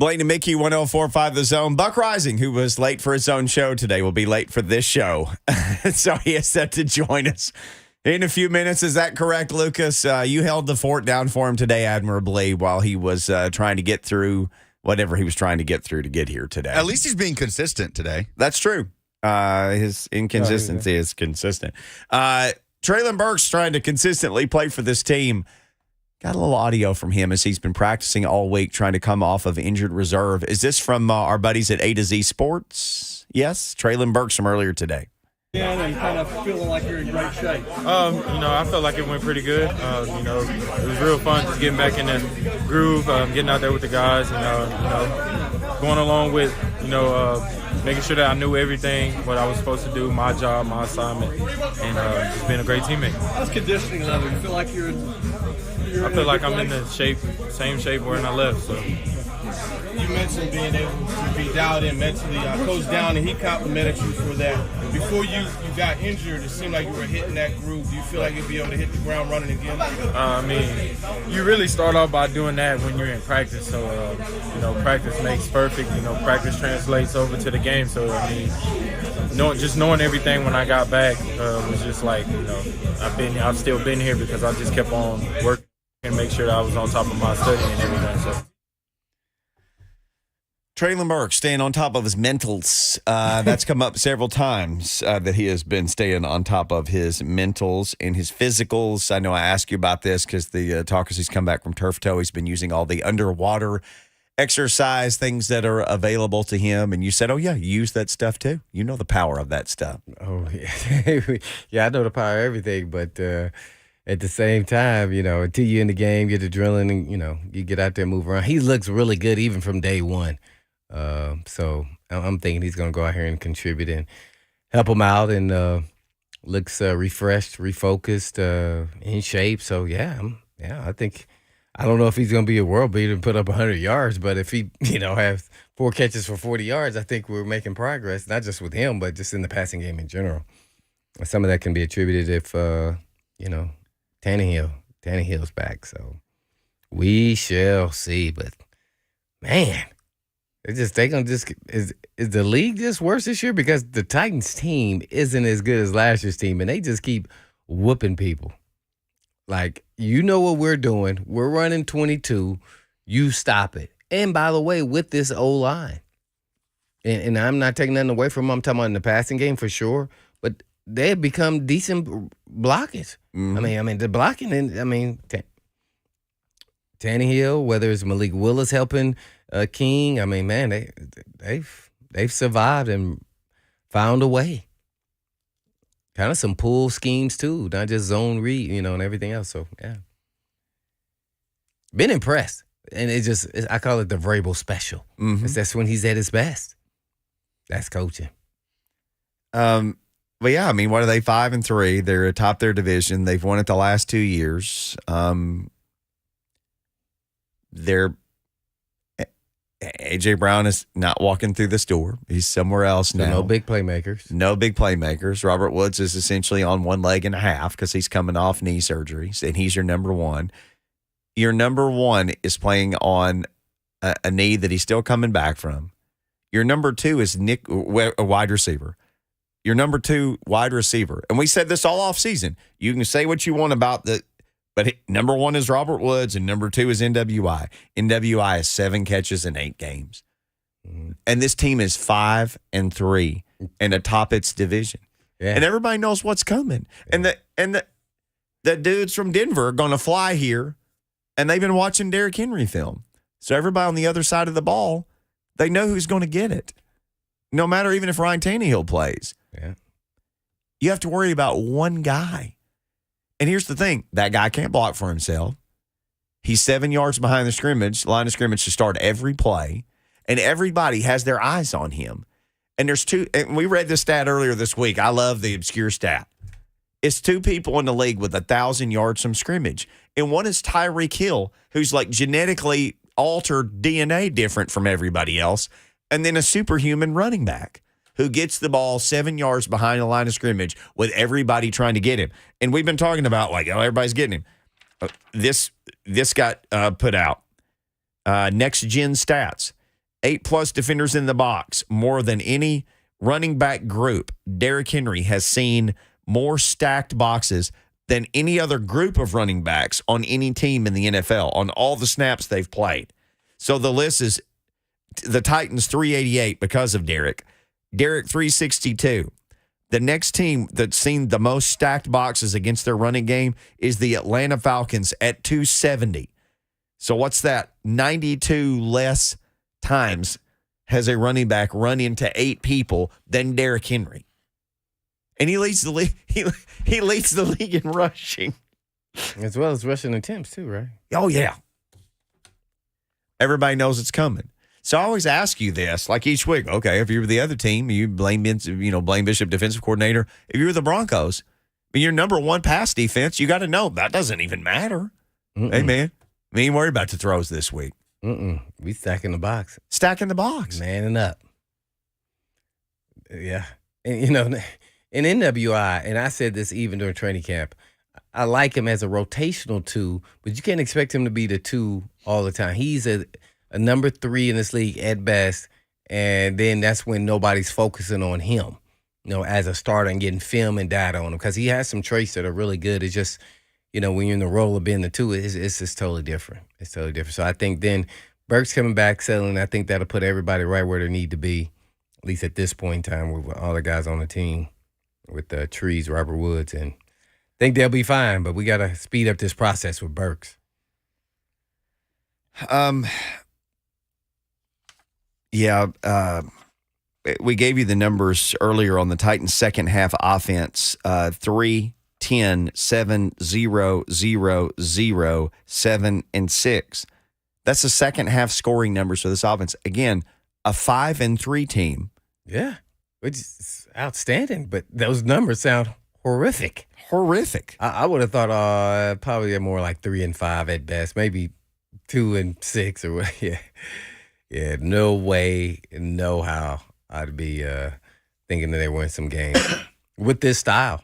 [SPEAKER 2] Blaine and Mickey, 104.5 The Zone. Buck Reising, who was late for his own show today, will be late for this show. So he is set to join us in a few minutes. Is that correct, Lucas? You held the fort down for him today admirably while he was trying to get through whatever he was trying to get through to get here today.
[SPEAKER 7] At least he's being consistent today.
[SPEAKER 2] That's true. His inconsistency is consistent. Traylon Burks trying to consistently play for this team. Got a little audio from him as he's been practicing all week, trying to come off of injured reserve. Is this from our buddies at A to Z Sports? Yes, Traylon Burks from earlier today.
[SPEAKER 8] Yeah, and kind of feeling like you're in great shape.
[SPEAKER 9] I felt like it went pretty good. It was real fun just getting back in that groove, getting out there with the guys, going along with, making sure that I knew everything, what I was supposed to do, my job, my assignment, and just being a great teammate.
[SPEAKER 8] How's conditioning level? You feel like
[SPEAKER 9] I feel like I'm in the same shape where I left. So.
[SPEAKER 8] You mentioned being able to be dialed in mentally. Coach Downey, he complimented you for that. Before you got injured, it seemed like you were hitting that groove. Do you feel like you'll be able to hit the ground running again?
[SPEAKER 9] You really start off by doing that when you're in practice. So, practice makes perfect. Practice translates over to the game. So, just knowing everything when I got back was just like, I've still been here because I just kept on working and make sure that I was on top of my study and everything. So.
[SPEAKER 2] Traylon Burks staying on top of his mentals. That's come up several times that he has been staying on top of his mentals and his physicals. I know I asked you about this because the talkers he's come back from Turf Toe. He's been using all the underwater exercise things that are available to him. And you said, oh, yeah, you use that stuff too. You know the power of that stuff.
[SPEAKER 1] Oh, yeah. Yeah, I know the power of everything, but at the same time, until you're in the game, get the drilling and, you get out there, move around. He looks really good even from day one. So I'm thinking he's going to go out here and contribute and help him out and looks refreshed, refocused, in shape. So, I think I don't know if he's going to be a world beater and put up 100 yards, but if he, has 4 catches for 40 yards, I think we're making progress, not just with him, but just in the passing game in general. Some of that can be attributed if, Tannehill's back. So we shall see. But, man. Is the league just worse this year? Because the Titans team isn't as good as last year's team, and they just keep whooping people. Like, what we're doing. We're running 22. You stop it. And by the way, with this O-line, and I'm not taking nothing away from them. I'm talking about in the passing game for sure, but they have become decent blockers. Mm-hmm. The blocking, Tannehill, whether it's Malik Willis helping King, they've survived and found a way. Kind of some pull schemes too, not just zone read, and everything else. So yeah, been impressed, and I call it the Vrabel special. Mm-hmm. That's when he's at his best. That's coaching.
[SPEAKER 2] But yeah, what are they? 5-3. They're atop their division. They've won it the last 2 years. A.J. Brown is not walking through this door. He's somewhere else now.
[SPEAKER 1] No big playmakers. Robert
[SPEAKER 2] Woods is essentially on 1 leg and a half because he's coming off knee surgery, and he's your number one. Your number one is playing on a knee that he's still coming back from. Your number two is a wide receiver. Your number 2 wide receiver. And we said this all off season. You can say what you want about but number 1 is Robert Woods, and number 2 is NWI. NWI is 7 catches in 8 games. Mm-hmm. And this team is 5-3 and atop its division. Yeah. And everybody knows what's coming. Yeah. And the dudes from Denver are going to fly here, and they've been watching Derrick Henry film. So everybody on the other side of the ball, they know who's going to get it. No matter even if Ryan Tannehill plays.
[SPEAKER 1] Yeah.
[SPEAKER 2] You have to worry about one guy. And here's the thing. That guy can't block for himself. He's 7 yards behind the line of scrimmage to start every play. And everybody has their eyes on him. And there's 2, and we read this stat earlier this week. I love the obscure stat. It's 2 people in the league with 1,000 yards from scrimmage. And one is Tyreek Hill, who's like genetically altered DNA different from everybody else. And then a superhuman running back who gets the ball 7 yards behind the line of scrimmage with everybody trying to get him. And we've been talking about, everybody's getting him. This got put out. Next Gen Stats. 8+ defenders in the box, more than any running back group. Derrick Henry has seen more stacked boxes than any other group of running backs on any team in the NFL on all the snaps they've played. So the list is the Titans 388 because of Derrick. Derrick 362. The next team that's seen the most stacked boxes against their running game is the Atlanta Falcons at 270. So what's that? 92 less times has a running back run into 8 people than Derrick Henry. And he leads the league. He leads the league in rushing.
[SPEAKER 1] As well as rushing attempts too, right?
[SPEAKER 2] Oh, yeah. Everybody knows it's coming. So I always ask you this, like each week. Okay, if you're the other team, you blame Bishop, defensive coordinator. If you're the Broncos, your number one pass defense, you got to know that doesn't even matter. Hey, man, we ain't worried about the throws this week.
[SPEAKER 1] We stacking the box.
[SPEAKER 2] Stacking the box.
[SPEAKER 1] Manning up. Yeah. And, in NWI, and I said this even during training camp, I like him as a rotational 2, but you can't expect him to be the 2 all the time. He's a number 3 in this league at best, and then that's when nobody's focusing on him, as a starter and getting film and data on him, because he has some traits that are really good. It's just, when you're in the role of being the 2, it's just totally different. It's totally different. So I think then Burks coming back, settling, I think that'll put everybody right where they need to be, at least at this point in time with all the guys on the team, with Trees, Robert Woods, and I think they'll be fine, but we got to speed up this process with Burks.
[SPEAKER 2] We gave you the numbers earlier on the Titans' second half offense, 3, 10, 7, 0, 0, 0, 7, and 6. That's the second half scoring numbers for this offense. Again, a 5-3 team.
[SPEAKER 1] Yeah, which is outstanding, but those numbers sound horrific.
[SPEAKER 2] Horrific.
[SPEAKER 1] I would have thought probably more like 3-5 at best, maybe 2-6 or what. Yeah, no way, no how I'd be thinking that they win some games with this style.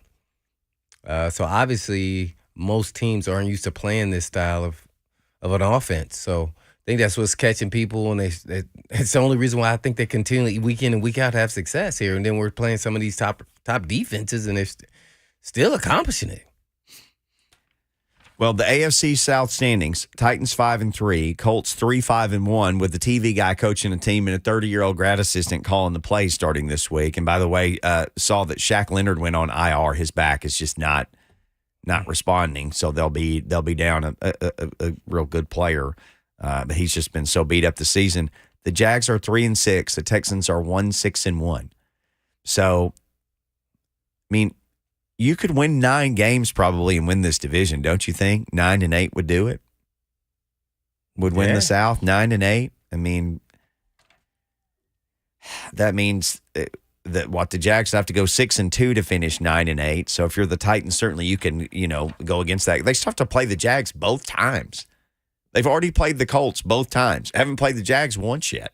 [SPEAKER 1] So obviously, most teams aren't used to playing this style of an offense. So I think that's what's catching people, and it's the only reason why I think they continually week in and week out have success here. And then we're playing some of these top defenses, and they're still accomplishing it.
[SPEAKER 2] Well, the AFC South standings: Titans 5-3, Colts 3-5-1, with the TV guy coaching a team and a 30-year-old grad assistant calling the plays starting this week. And by the way, saw that Shaq Leonard went on IR. His back is just not responding, so they'll be down a real good player. But he's just been so beat up this season. The Jags are 3-6. The Texans are 1-6-1. So, I mean, you could win 9 games probably and win this division, don't you think? 9-8 would do it. Would win the South 9-8. I mean, that means that the Jags have to go 6-2 to finish 9-8. So if you're the Titans, certainly you can go against that. They still have to play the Jags both times. They've already played the Colts both times. Haven't played the Jags once yet.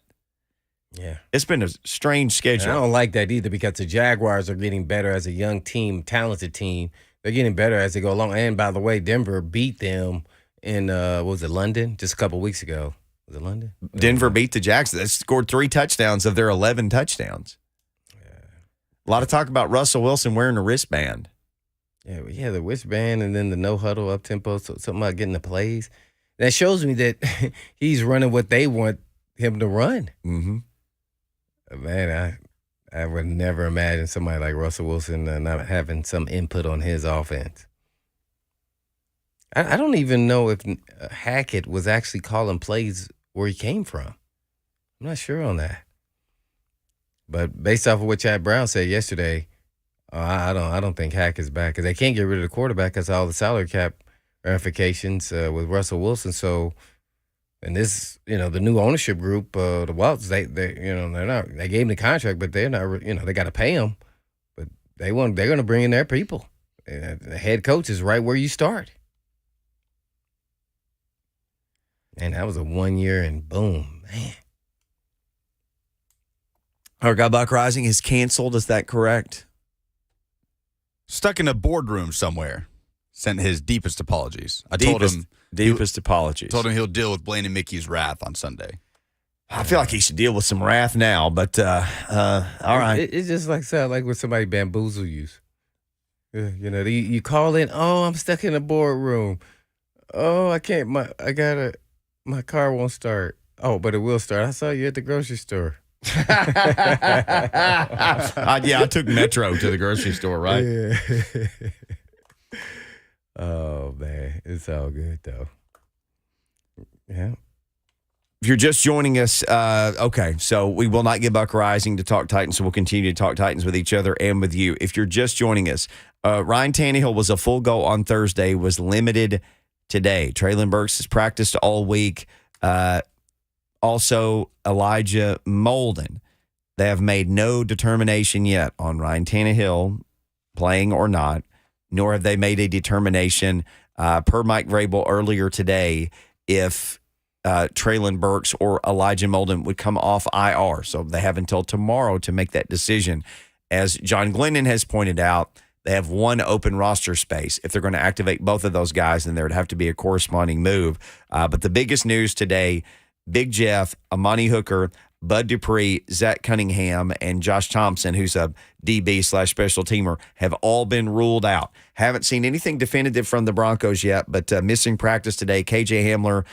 [SPEAKER 1] Yeah.
[SPEAKER 2] It's been a strange schedule.
[SPEAKER 1] And I don't like that either, because the Jaguars are getting better as a young team, talented team. They're getting better as they go along. And by the way, Denver beat them in, London? Just a couple weeks ago. Was it London?
[SPEAKER 2] Denver beat the Jags. They scored 3 touchdowns of their 11 touchdowns. Yeah. A lot of talk about Russell Wilson wearing a wristband.
[SPEAKER 1] Yeah, the wristband and then the no-huddle up-tempo, so something about getting the plays. That shows me that he's running what they want him to run.
[SPEAKER 2] Mm-hmm.
[SPEAKER 1] Man, I would never imagine somebody like Russell Wilson not having some input on his offense. I don't even know if Hackett was actually calling plays where he came from. I'm not sure on that. But based off of what Chad Brown said yesterday, I don't think Hackett's back, because they can't get rid of the quarterback because of all the salary cap ramifications with Russell Wilson. So. And this, the new ownership group, the Waltz, they gave him the contract, but they're not, they got to pay him. But they're going to bring in their people. And the head coach is right where you start. And that was a 1 year, and boom, man.
[SPEAKER 2] Our guy Buck Reising is canceled. Is that correct?
[SPEAKER 7] Stuck in a boardroom somewhere. Sent his deepest apologies. I told him
[SPEAKER 2] deepest apologies.
[SPEAKER 7] Told him he'll deal with Blaine and Mickey's wrath on Sunday.
[SPEAKER 2] I feel like he should deal with some wrath now, but all right.
[SPEAKER 1] It's just like sound like when somebody bamboozle you. You call in. Oh, I'm stuck in a boardroom. Oh, I can't. My car won't start. Oh, but it will start. I saw you at the grocery store.
[SPEAKER 2] I took Metro to the grocery store, right?
[SPEAKER 1] Yeah. Oh man, it's all good though. Yeah.
[SPEAKER 2] If you're just joining us, okay, so we will not give Buck Reising to talk Titans, so we'll continue to talk Titans with each other and with you. If you're just joining us, Ryan Tannehill was a full go on Thursday, was limited today. Traylon Burks has practiced all week. Also, Elijah Molden. They have made no determination yet on Ryan Tannehill playing or not, nor have they made a determination, per Mike Vrabel earlier today, if Traylon Burks or Elijah Molden would come off IR. So they have until tomorrow to make that decision. As John Glennon has pointed out, they have one open roster space. If they're going to activate both of those guys, then there would have to be a corresponding move. But the biggest news today, Big Jeff, Amani Hooker, Bud Dupree, Zach Cunningham, and Josh Thompson, who's a DB/special teamer, have all been ruled out. Haven't seen anything definitive from the Broncos yet, but missing practice today. KJ Hamler,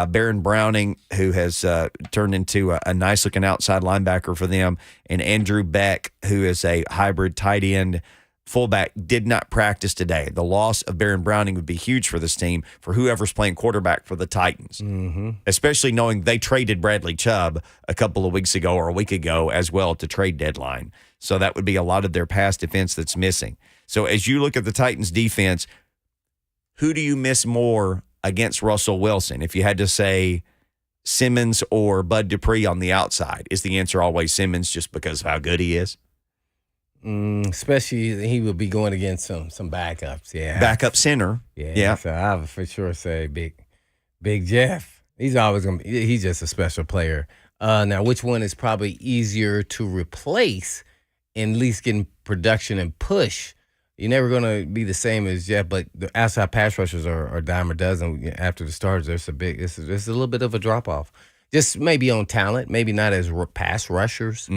[SPEAKER 2] Baron Browning, who has turned into a nice-looking outside linebacker for them, and Andrew Beck, who is a hybrid tight end fullback, did not practice today. The loss of Baron Browning would be huge for this team, for whoever's playing quarterback for the Titans, especially knowing they traded Bradley Chubb a couple of weeks ago or a week ago as well at the trade deadline. So that would be a lot of their pass defense that's missing. So as you look at the Titans defense, who do you miss more against Russell Wilson? If you had to say Simmons or Bud Dupree on the outside, is the answer always Simmons just because of how good he is?
[SPEAKER 1] Especially he would be going against some backups. Yeah,
[SPEAKER 2] backup center.
[SPEAKER 1] Yeah. So I would for sure say Big Jeff. He's always gonna be. He's just a special player. Now, which one is probably easier to replace, and at least getting production and push? You're never going to be the same as Jeff, but the outside pass rushers are a dime a dozen. After the starters, there's a little bit of a drop off. Just maybe on talent, maybe not as pass rushers.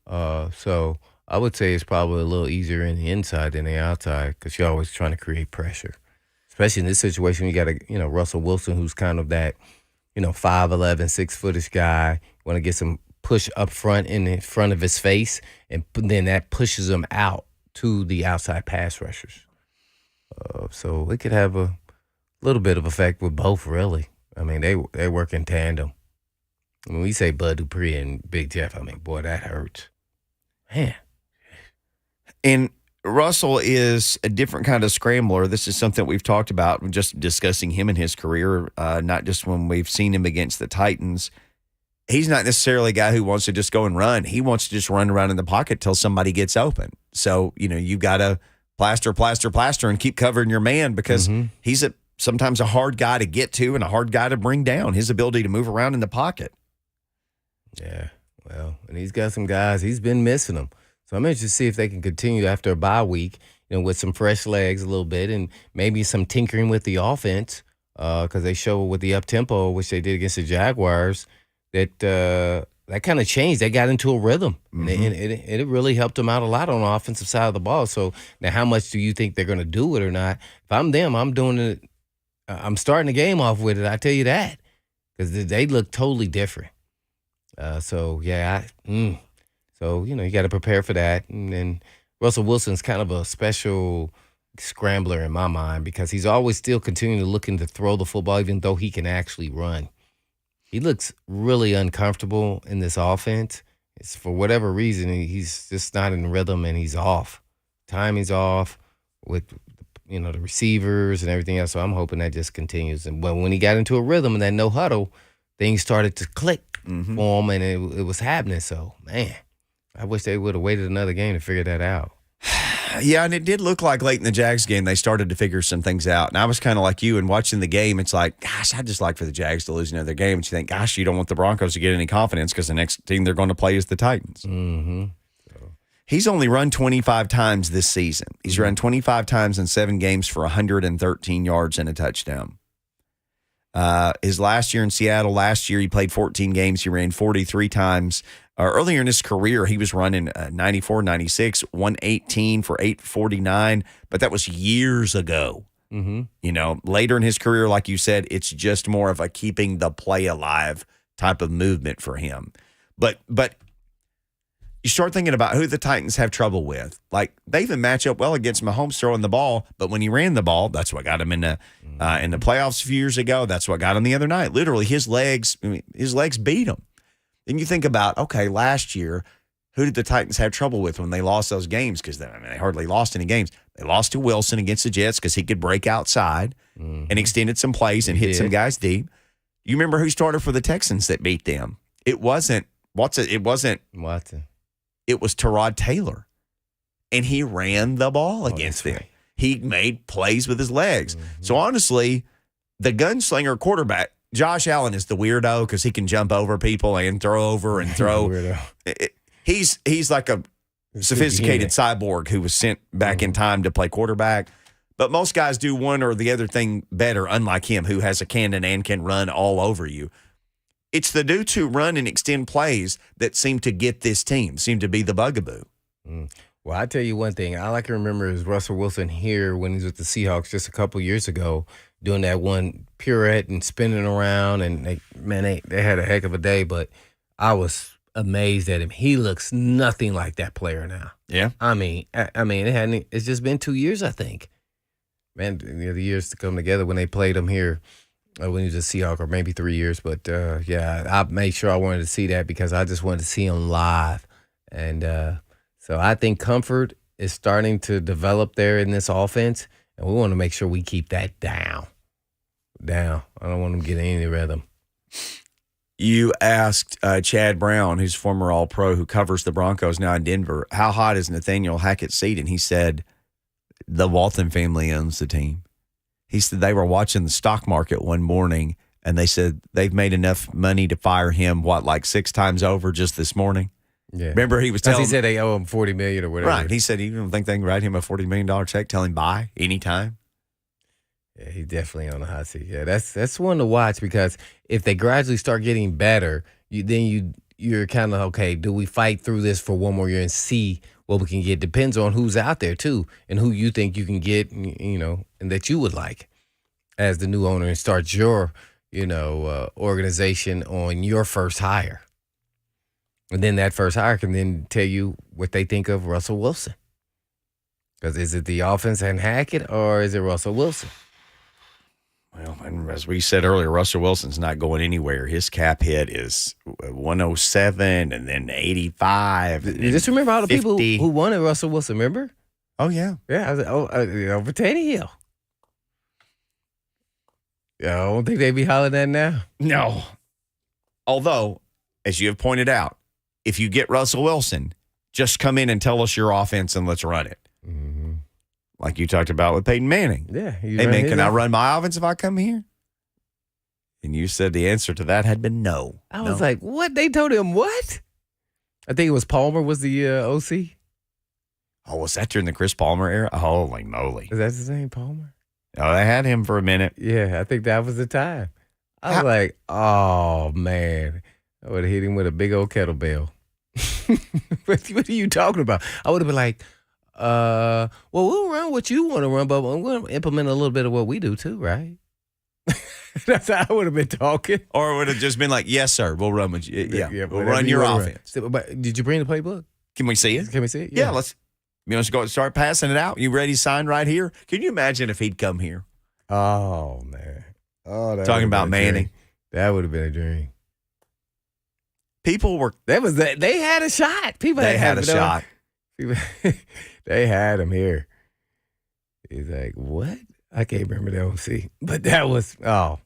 [SPEAKER 1] So I would say it's probably a little easier in the inside than the outside because you're always trying to create pressure, especially in this situation. You got Russell Wilson, who's kind of that 5'11", 6-footish guy. Want to get some push up front in front of his face, and then that pushes him out to the outside pass rushers. So it could have a little bit of effect with both, really. I mean, they work in tandem. When we say Bud Dupree and Big Jeff, I mean, boy, that hurts. Man.
[SPEAKER 2] And Russell is a different kind of scrambler. This is something we've talked about, just discussing him and his career, not just when we've seen him against the Titans. He's not necessarily a guy who wants to just go and run. He wants to just run around in the pocket till somebody gets open. So, you've got to plaster, and keep covering your man because he's sometimes a hard guy to get to and a hard guy to bring down. His ability to move around in the pocket.
[SPEAKER 1] Yeah, well, and he's got some guys. He's been missing them. So I'm interested to see if they can continue after a bye week, with some fresh legs a little bit and maybe some tinkering with the offense because they show with the up-tempo, which they did against the Jaguars, that kind of changed. They got into a rhythm, and it really helped them out a lot on the offensive side of the ball. So now how much do you think they're going to do it or not? If I'm them, I'm doing it. I'm starting the game off with it, I tell you that, because they look totally different. So you got to prepare for that. And then Russell Wilson's kind of a special scrambler in my mind because he's always still continuing to looking to throw the football even though he can actually run. He looks really uncomfortable in this offense. It's for whatever reason, he's just not in rhythm and he's off. Timing's off with, the receivers and everything else. So I'm hoping that just continues. And when he got into a rhythm and that no huddle, things started to click for him and it was happening. So, man, I wish they would have waited another game to figure that out.
[SPEAKER 2] Yeah, and it did look like late in the Jags game they started to figure some things out. And I was kind of like you, and watching the game, it's like, gosh, I'd just like for the Jags to lose another game. And you think, gosh, you don't want the Broncos to get any confidence because the next team they're going to play is the Titans. He's only run 25 times this season. He's run 25 times in 7 games for 113 yards and a touchdown. His last year in Seattle, last year he played 14 games. He ran 43 times. Earlier in his career, he was running 94, 96, 118 for 849, but that was years ago.
[SPEAKER 1] Mm-hmm.
[SPEAKER 2] You know, later in his career, like you said, it's just more of a keeping the play alive type of movement for him. But you start thinking about who the Titans have trouble with. Like, they even match up well against Mahomes throwing the ball, but when he ran the ball, that's what got him in the playoffs a few years ago. That's what got him the other night. Literally, his legs beat him. And you think about, okay, last year, who did the Titans have trouble with when they lost those games? Because they hardly lost any games. They lost to Wilson against the Jets because he could break outside and extended some plays and hit some guys deep. You remember who started for the Texans that beat them? It wasn't Watson. It was Tyrod Taylor. And he ran the ball against them. Right. He made plays with his legs. Mm-hmm. So honestly, the gunslinger quarterback, Josh Allen, is the weirdo because he can jump over people and throw over and throw. He's like a sophisticated cyborg who was sent back in time to play quarterback. But most guys do one or the other thing better, unlike him, who has a cannon and can run all over you. It's the dudes who run and extend plays that seem to get this team, seem to be the bugaboo.
[SPEAKER 1] Well, I tell you one thing. All I can remember is Russell Wilson here when he was with the Seahawks just a couple years ago, doing that one pirouette and spinning around, and they had a heck of a day. But I was amazed at him. He looks nothing like that player now.
[SPEAKER 2] Yeah,
[SPEAKER 1] I mean, it's just been 2 years, I think. Man, the years to come together when they played him here when he was a Seahawk, or maybe 3 years. But I made sure I wanted to see that because I just wanted to see him live, and so I think comfort is starting to develop there in this offense. And we want to make sure we keep that down. I don't want them getting any rhythm.
[SPEAKER 2] You asked Chad Brown, who's former All-Pro, who covers the Broncos now in Denver, how hot is Nathaniel Hackett's seat? And he said, the Walton family owns the team. He said they were watching the stock market one morning, and they said they've made enough money to fire him, like 6 times over just this morning? Yeah. Remember he was telling...
[SPEAKER 1] He said they owe him $40 million or whatever.
[SPEAKER 2] Right. He said you don't think they can write him a $40 million check, tell him bye anytime?
[SPEAKER 1] Yeah, he's definitely on the hot seat. Yeah, that's one to watch because if they gradually start getting better, you're kind of, okay, do we fight through this for one more year and see what we can get? Depends on who's out there, too, and who you think you can get, and that you would like as the new owner and start your, organization on your first hire. And then that first hire can then tell you what they think of Russell Wilson. Because is it the offense and Hackett, or is it Russell Wilson?
[SPEAKER 2] Well, and as we said earlier, Russell Wilson's not going anywhere. His cap hit is 107 and then 85. And
[SPEAKER 1] just remember all the
[SPEAKER 2] 50.
[SPEAKER 1] people who wanted Russell Wilson, remember?
[SPEAKER 2] Oh, yeah.
[SPEAKER 1] Yeah, over Tannehill. Yeah, I don't think they'd be hollering that now.
[SPEAKER 2] No. Although, as you have pointed out, if you get Russell Wilson, just come in and tell us your offense and let's run it.
[SPEAKER 1] Mm-hmm.
[SPEAKER 2] Like you talked about with Peyton Manning.
[SPEAKER 1] Yeah.
[SPEAKER 2] Hey, man, can I run my offense if I come here? And you said the answer to that had been no.
[SPEAKER 1] I was like, what? They told him what? I think it was Palmer was the OC.
[SPEAKER 2] Oh, was that during the Chris Palmer era? Holy moly.
[SPEAKER 1] Is that his name, Palmer?
[SPEAKER 2] Oh, they had him for a minute.
[SPEAKER 1] Yeah, I think that was the time. I was like, oh, man. I would have hit him with a big old kettlebell. What are you talking about? I would have been like, well, we'll run what you want to run, but we'll implement a little bit of what we do too, right? That's how I would have been talking.
[SPEAKER 2] Or it would have just been like, yes, sir, we'll run with you. Yeah, we'll run your offense.
[SPEAKER 1] But did you bring the playbook?
[SPEAKER 2] Can we see it?
[SPEAKER 1] Can we see it?
[SPEAKER 2] Yeah, let's. You want us to go and start passing it out? You ready to sign right here? Can you imagine if he'd come here?
[SPEAKER 1] Oh, man. Oh,
[SPEAKER 2] talking about Manning.
[SPEAKER 1] That would have been a dream.
[SPEAKER 2] People were.
[SPEAKER 1] They had a shot.
[SPEAKER 2] They had a shot.
[SPEAKER 1] They had him here. He's like, what? I can't remember the OC. But that was, yeah.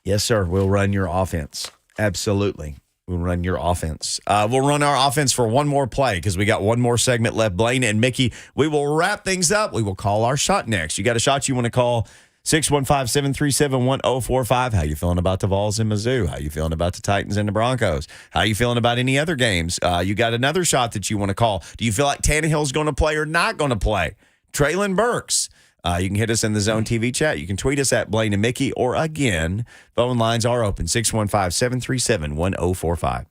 [SPEAKER 2] Yes, sir. We'll run your offense. Absolutely. We'll run your offense. We'll run our offense for one more play because we got one more segment left. Blaine and Mickey, we will wrap things up. We will call our shot next. You got a shot you want to call? 615-737-1045. How you feeling about the Vols in Mizzou? How you feeling about the Titans and the Broncos? How you feeling about any other games? You got another shot that you want to call. Do you feel like Tannehill's going to play or not going to play? Traylon Burks. You can hit us in the Zone TV chat. You can tweet us at Blaine and Mickey, or again, phone lines are open 615-737-1045.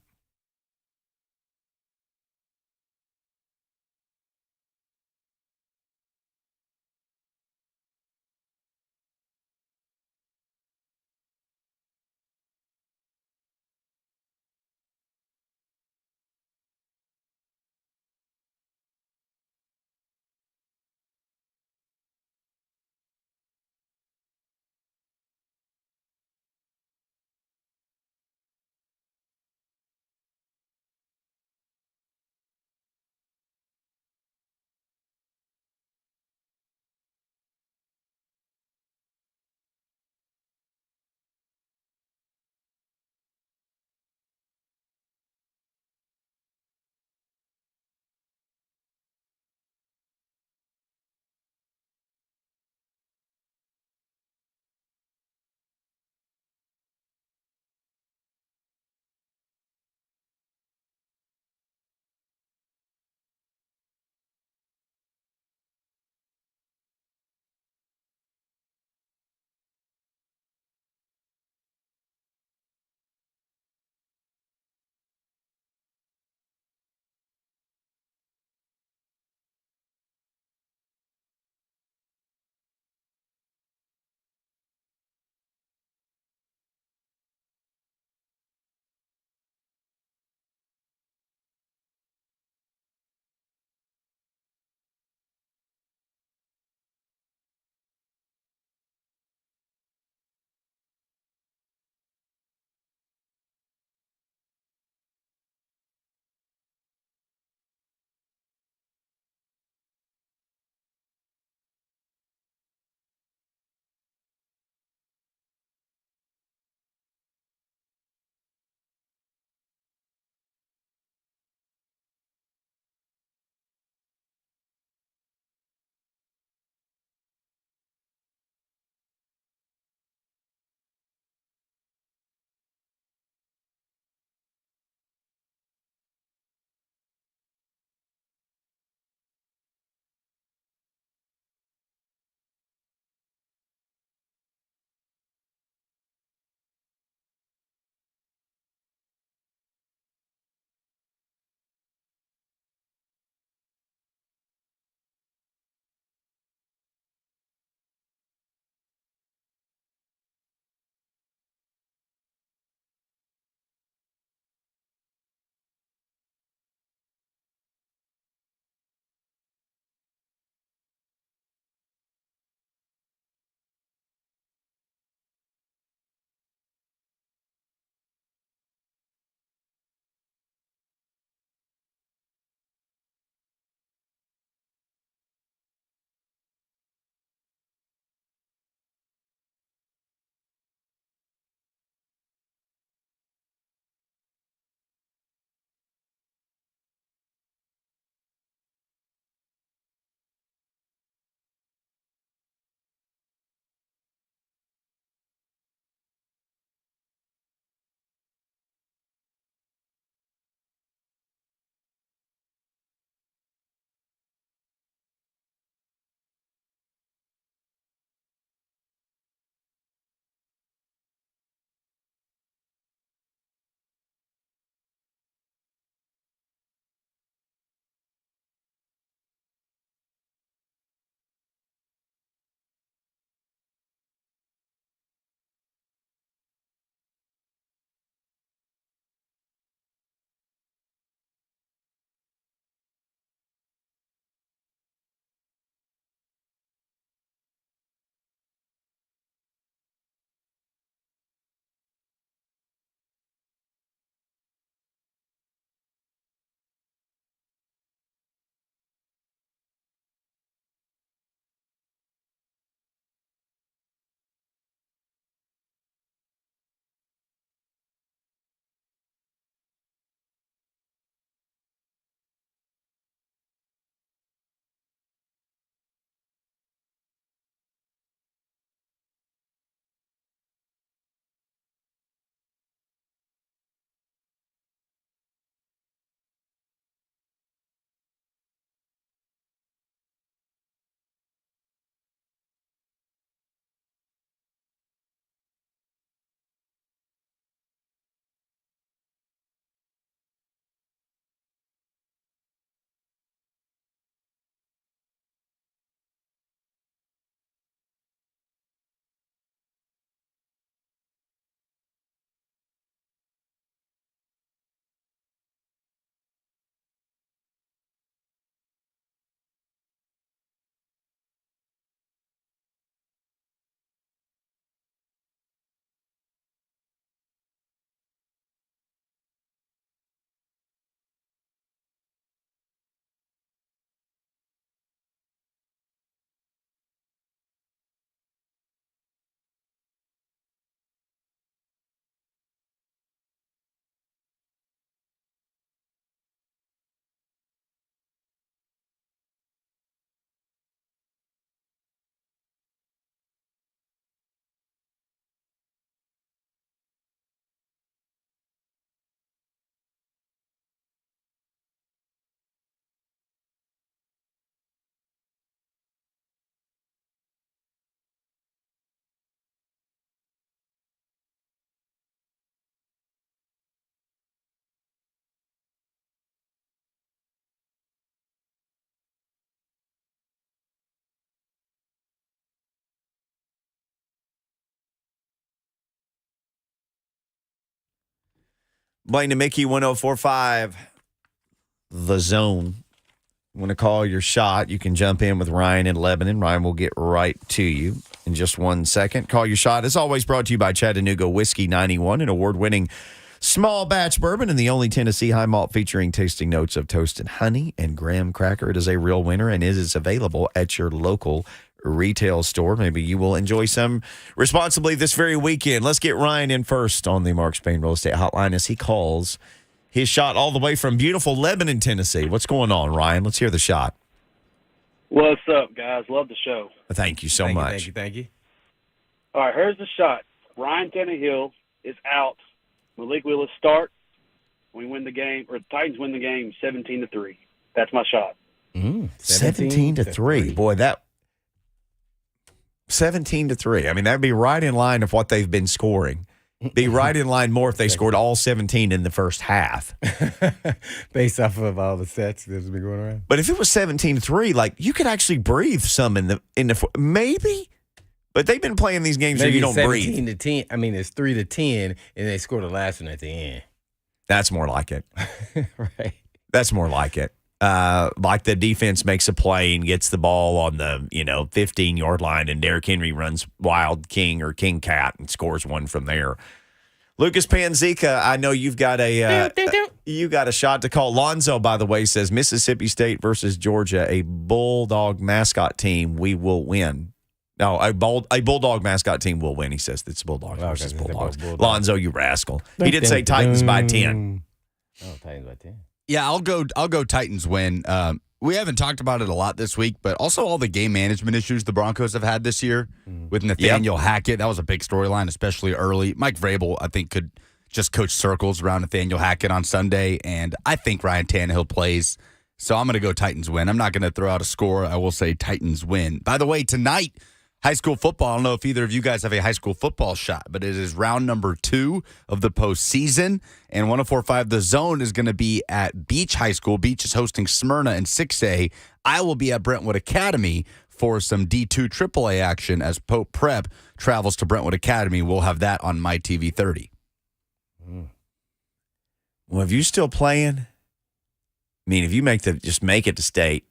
[SPEAKER 2] Blaine and Mickey, 104.5, The Zone. Want to call your shot, you can jump in with Ryan in Lebanon. Ryan will get right to you in just 1 second. Call your shot. As always, brought to you by Chattanooga Whiskey 91, an award-winning small batch bourbon and the only Tennessee high malt featuring tasting notes of toasted honey and graham cracker. It is a real winner, and it is available at your local retail store. Maybe you will enjoy some responsibly this very weekend. Let's get Ryan in first on the Mark Spain Real Estate Hotline as he calls his shot all the way from beautiful Lebanon, Tennessee. What's going on, Ryan? Let's hear the shot.
[SPEAKER 10] What's up, guys? Love the show.
[SPEAKER 2] Thank you so much.
[SPEAKER 1] Thank you.
[SPEAKER 10] All right, here's the shot. Ryan Tannehill is out. Malik Willis start. We win the game, or the Titans win the game 17-3. That's my shot.
[SPEAKER 2] 17-3. Boy, that 17-3. I mean, that'd be right in line of what they've been scoring. Be right in line more if they scored all 17 in the first half.
[SPEAKER 1] Based off of all the sets that's been going around.
[SPEAKER 2] But if it was 17-3, like, you could actually breathe some in the maybe. But they've been playing these games where you don't breathe.
[SPEAKER 1] 17-10. I mean, it's 3-10, and they scored the last one at the end.
[SPEAKER 2] That's more like it.
[SPEAKER 1] Right.
[SPEAKER 2] That's more like it. Like the defense makes a play and gets the ball on the 15-yard line, and Derrick Henry runs wild king or king cat and scores one from there. Lucas Panzica, I know you've got a shot to call. Lonzo, by the way, says Mississippi State versus Georgia, a Bulldog mascot team, we will win. No, a Bulldog mascot team will win. He says it's Bulldogs versus Bulldogs. Lonzo, you rascal. He did say Titans by 10.
[SPEAKER 1] Oh, Titans by 10.
[SPEAKER 7] Yeah, I'll go Titans win. We haven't talked about it a lot this week, but also all the game management issues the Broncos have had this year with Nathaniel Hackett. That was a big storyline, especially early. Mike Vrabel, I think, could just coach circles around Nathaniel Hackett on Sunday, and I think Ryan Tannehill plays. So I'm going to go Titans win. I'm not going to throw out a score. I will say Titans win. By the way, tonight, high school football. I don't know if either of you guys have a high school football shot, but it is round number 2 of the postseason. And 104.5 The Zone is going to be at Beach High School. Beach is hosting Smyrna in 6A. I will be at Brentwood Academy for some D2 AAA action as Pope Prep travels to Brentwood Academy. We'll have that on my TV 30.
[SPEAKER 2] Well, if you still playing, I mean, if you just make it to state,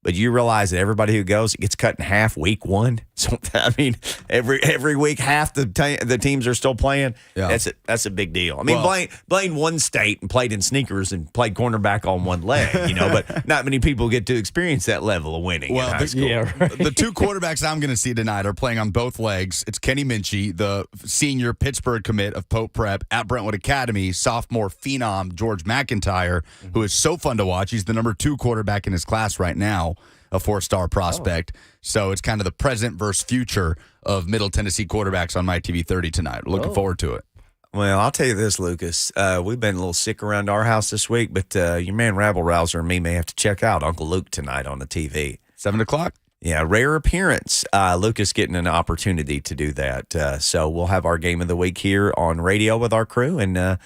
[SPEAKER 2] but you realize that everybody who goes, it gets cut in half week 1. So, I mean, every week, half the teams are still playing. Yeah. That's a big deal. I mean, Blaine won state and played in sneakers and played cornerback on one leg, but not many people get to experience that level of winning in high school.
[SPEAKER 7] The two quarterbacks I'm going to see tonight are playing on both legs. It's Kenny Minchie, the senior Pittsburgh commit of Pope Prep at Brentwood Academy, sophomore phenom George McIntyre, who is so fun to watch. He's the number 2 quarterback in his class right now. A 4-star prospect. So it's kind of the present versus future of Middle Tennessee quarterbacks on my TV 30 tonight. Looking forward to it.
[SPEAKER 2] Well, I'll tell you this, Lucas. We've been a little sick around our house this week, but your man Rabble Rouser and me may have to check out Uncle Luke tonight on the TV.
[SPEAKER 7] 7 o'clock?
[SPEAKER 2] Yeah, rare appearance. Lucas getting an opportunity to do that. So we'll have our game of the week here on radio with our crew, and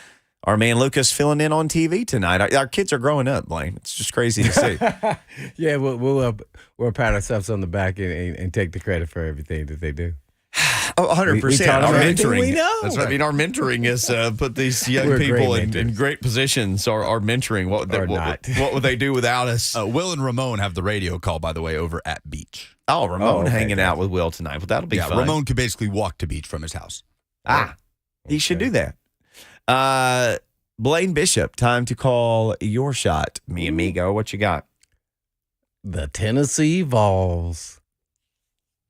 [SPEAKER 2] our man Lucas filling in on TV tonight. Our kids are growing up, Blaine. It's just crazy to see.
[SPEAKER 1] Yeah, we'll pat ourselves on the back and take the credit for everything that they do.
[SPEAKER 2] 100%. Our mentoring. We know. That's what I mean. Our mentoring is put these young people in great positions. Our mentoring. What would they do without us?
[SPEAKER 7] Will and Ramon have the radio call, by the way, over at Beach.
[SPEAKER 2] Oh, Ramon hanging out with Will tonight. Well, that'll be fun.
[SPEAKER 7] Ramon could basically walk to Beach from his house.
[SPEAKER 2] He should do that. Blaine Bishop, time to call your shot. Mi amigo, what you got?
[SPEAKER 1] The Tennessee Vols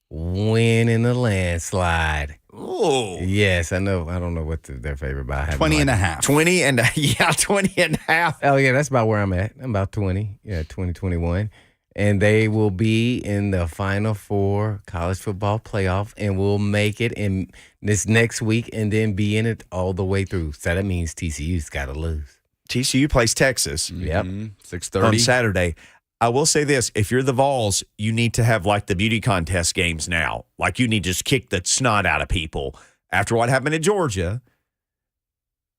[SPEAKER 1] win in a landslide.
[SPEAKER 2] Oh.
[SPEAKER 1] Yes, I know. I don't know what their favorite by.
[SPEAKER 7] 20 and a half.
[SPEAKER 2] 20 and a half.
[SPEAKER 1] Oh, yeah, that's about where I'm at. I'm about 20. Yeah, 2021. And they will be in the Final Four college football playoff, and will make it in this next week and then be in it all the way through. So that means TCU's got to lose.
[SPEAKER 2] TCU plays Texas.
[SPEAKER 1] Yep.
[SPEAKER 7] 6:30
[SPEAKER 2] on Saturday. I will say this. If you're the Vols, you need to have like the beauty contest games now. Like you need to just kick the snot out of people. After what happened in Georgia,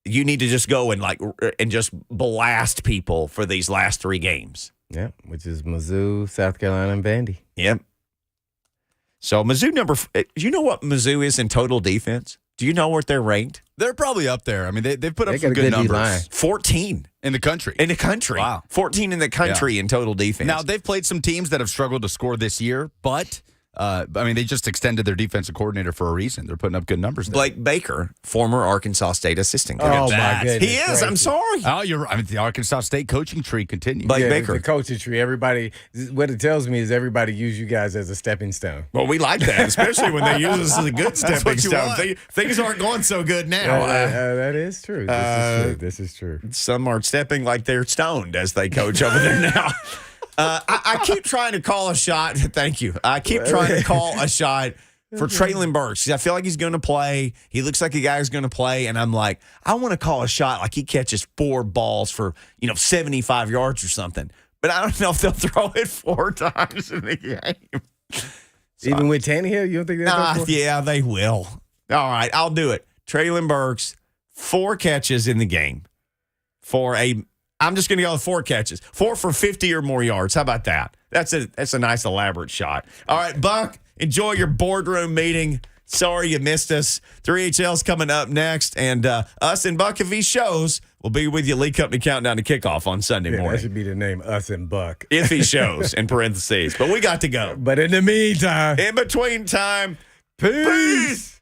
[SPEAKER 2] you need to just go and just blast people for these last 3 games.
[SPEAKER 1] Yeah, which is Mizzou, South Carolina, and Vandy.
[SPEAKER 2] Yep. So Mizzou you know what Mizzou is in total defense? Do you know what they're ranked?
[SPEAKER 7] They're probably up there. I mean, they've put up
[SPEAKER 1] They
[SPEAKER 7] some
[SPEAKER 1] got a
[SPEAKER 7] good
[SPEAKER 1] good D-line.
[SPEAKER 7] numbers.
[SPEAKER 2] 14
[SPEAKER 7] In the country.
[SPEAKER 2] in the country.
[SPEAKER 7] Wow.
[SPEAKER 2] 14 in the country in total defense.
[SPEAKER 7] Now, they've played some teams that have struggled to score this year, but, I mean, they just extended their defensive coordinator for a reason. They're putting up good numbers there.
[SPEAKER 2] Blake Baker, former Arkansas State assistant coach.
[SPEAKER 1] Oh, my goodness.
[SPEAKER 2] He is. I'm sorry.
[SPEAKER 7] Oh, you're right. I mean, the Arkansas State coaching tree continues.
[SPEAKER 2] Blake
[SPEAKER 1] Yeah,
[SPEAKER 2] Baker.
[SPEAKER 1] the coaching tree. Everybody, what it tells me is everybody use you guys as a stepping stone.
[SPEAKER 2] Well, we like that, especially when they use us as a good stepping
[SPEAKER 7] what you
[SPEAKER 2] stone.
[SPEAKER 7] want.
[SPEAKER 2] Things aren't going so good now.
[SPEAKER 1] That is true. This is true.
[SPEAKER 2] Some are stepping like they're stoned as they coach over there now. I keep trying to call a shot. Thank you. I keep trying to call a shot for Traylon Burks. I feel like he's going to play. He looks like a guy who's going to play. And I'm like, I want to call a shot like he catches 4 balls for, 75 yards or something. But I don't know if they'll throw it 4 times in the game.
[SPEAKER 1] Even with Tannehill, you don't think they'll
[SPEAKER 2] Yeah, they will. All right, I'll do it. Traylon Burks, 4 catches in the game I'm just going to go with 4 catches. 4 for 50 or more yards. How about that? That's a nice elaborate shot. All right, Buck, enjoy your boardroom meeting. Sorry you missed us. 3HL's coming up next, and us and Buck, if he shows, will be with you. Lee Company Countdown to Kickoff on Sunday morning.
[SPEAKER 1] That should be the name, Us and Buck.
[SPEAKER 2] If he shows, in parentheses. But we got to go.
[SPEAKER 1] But in the meantime,
[SPEAKER 2] In between time,
[SPEAKER 1] peace.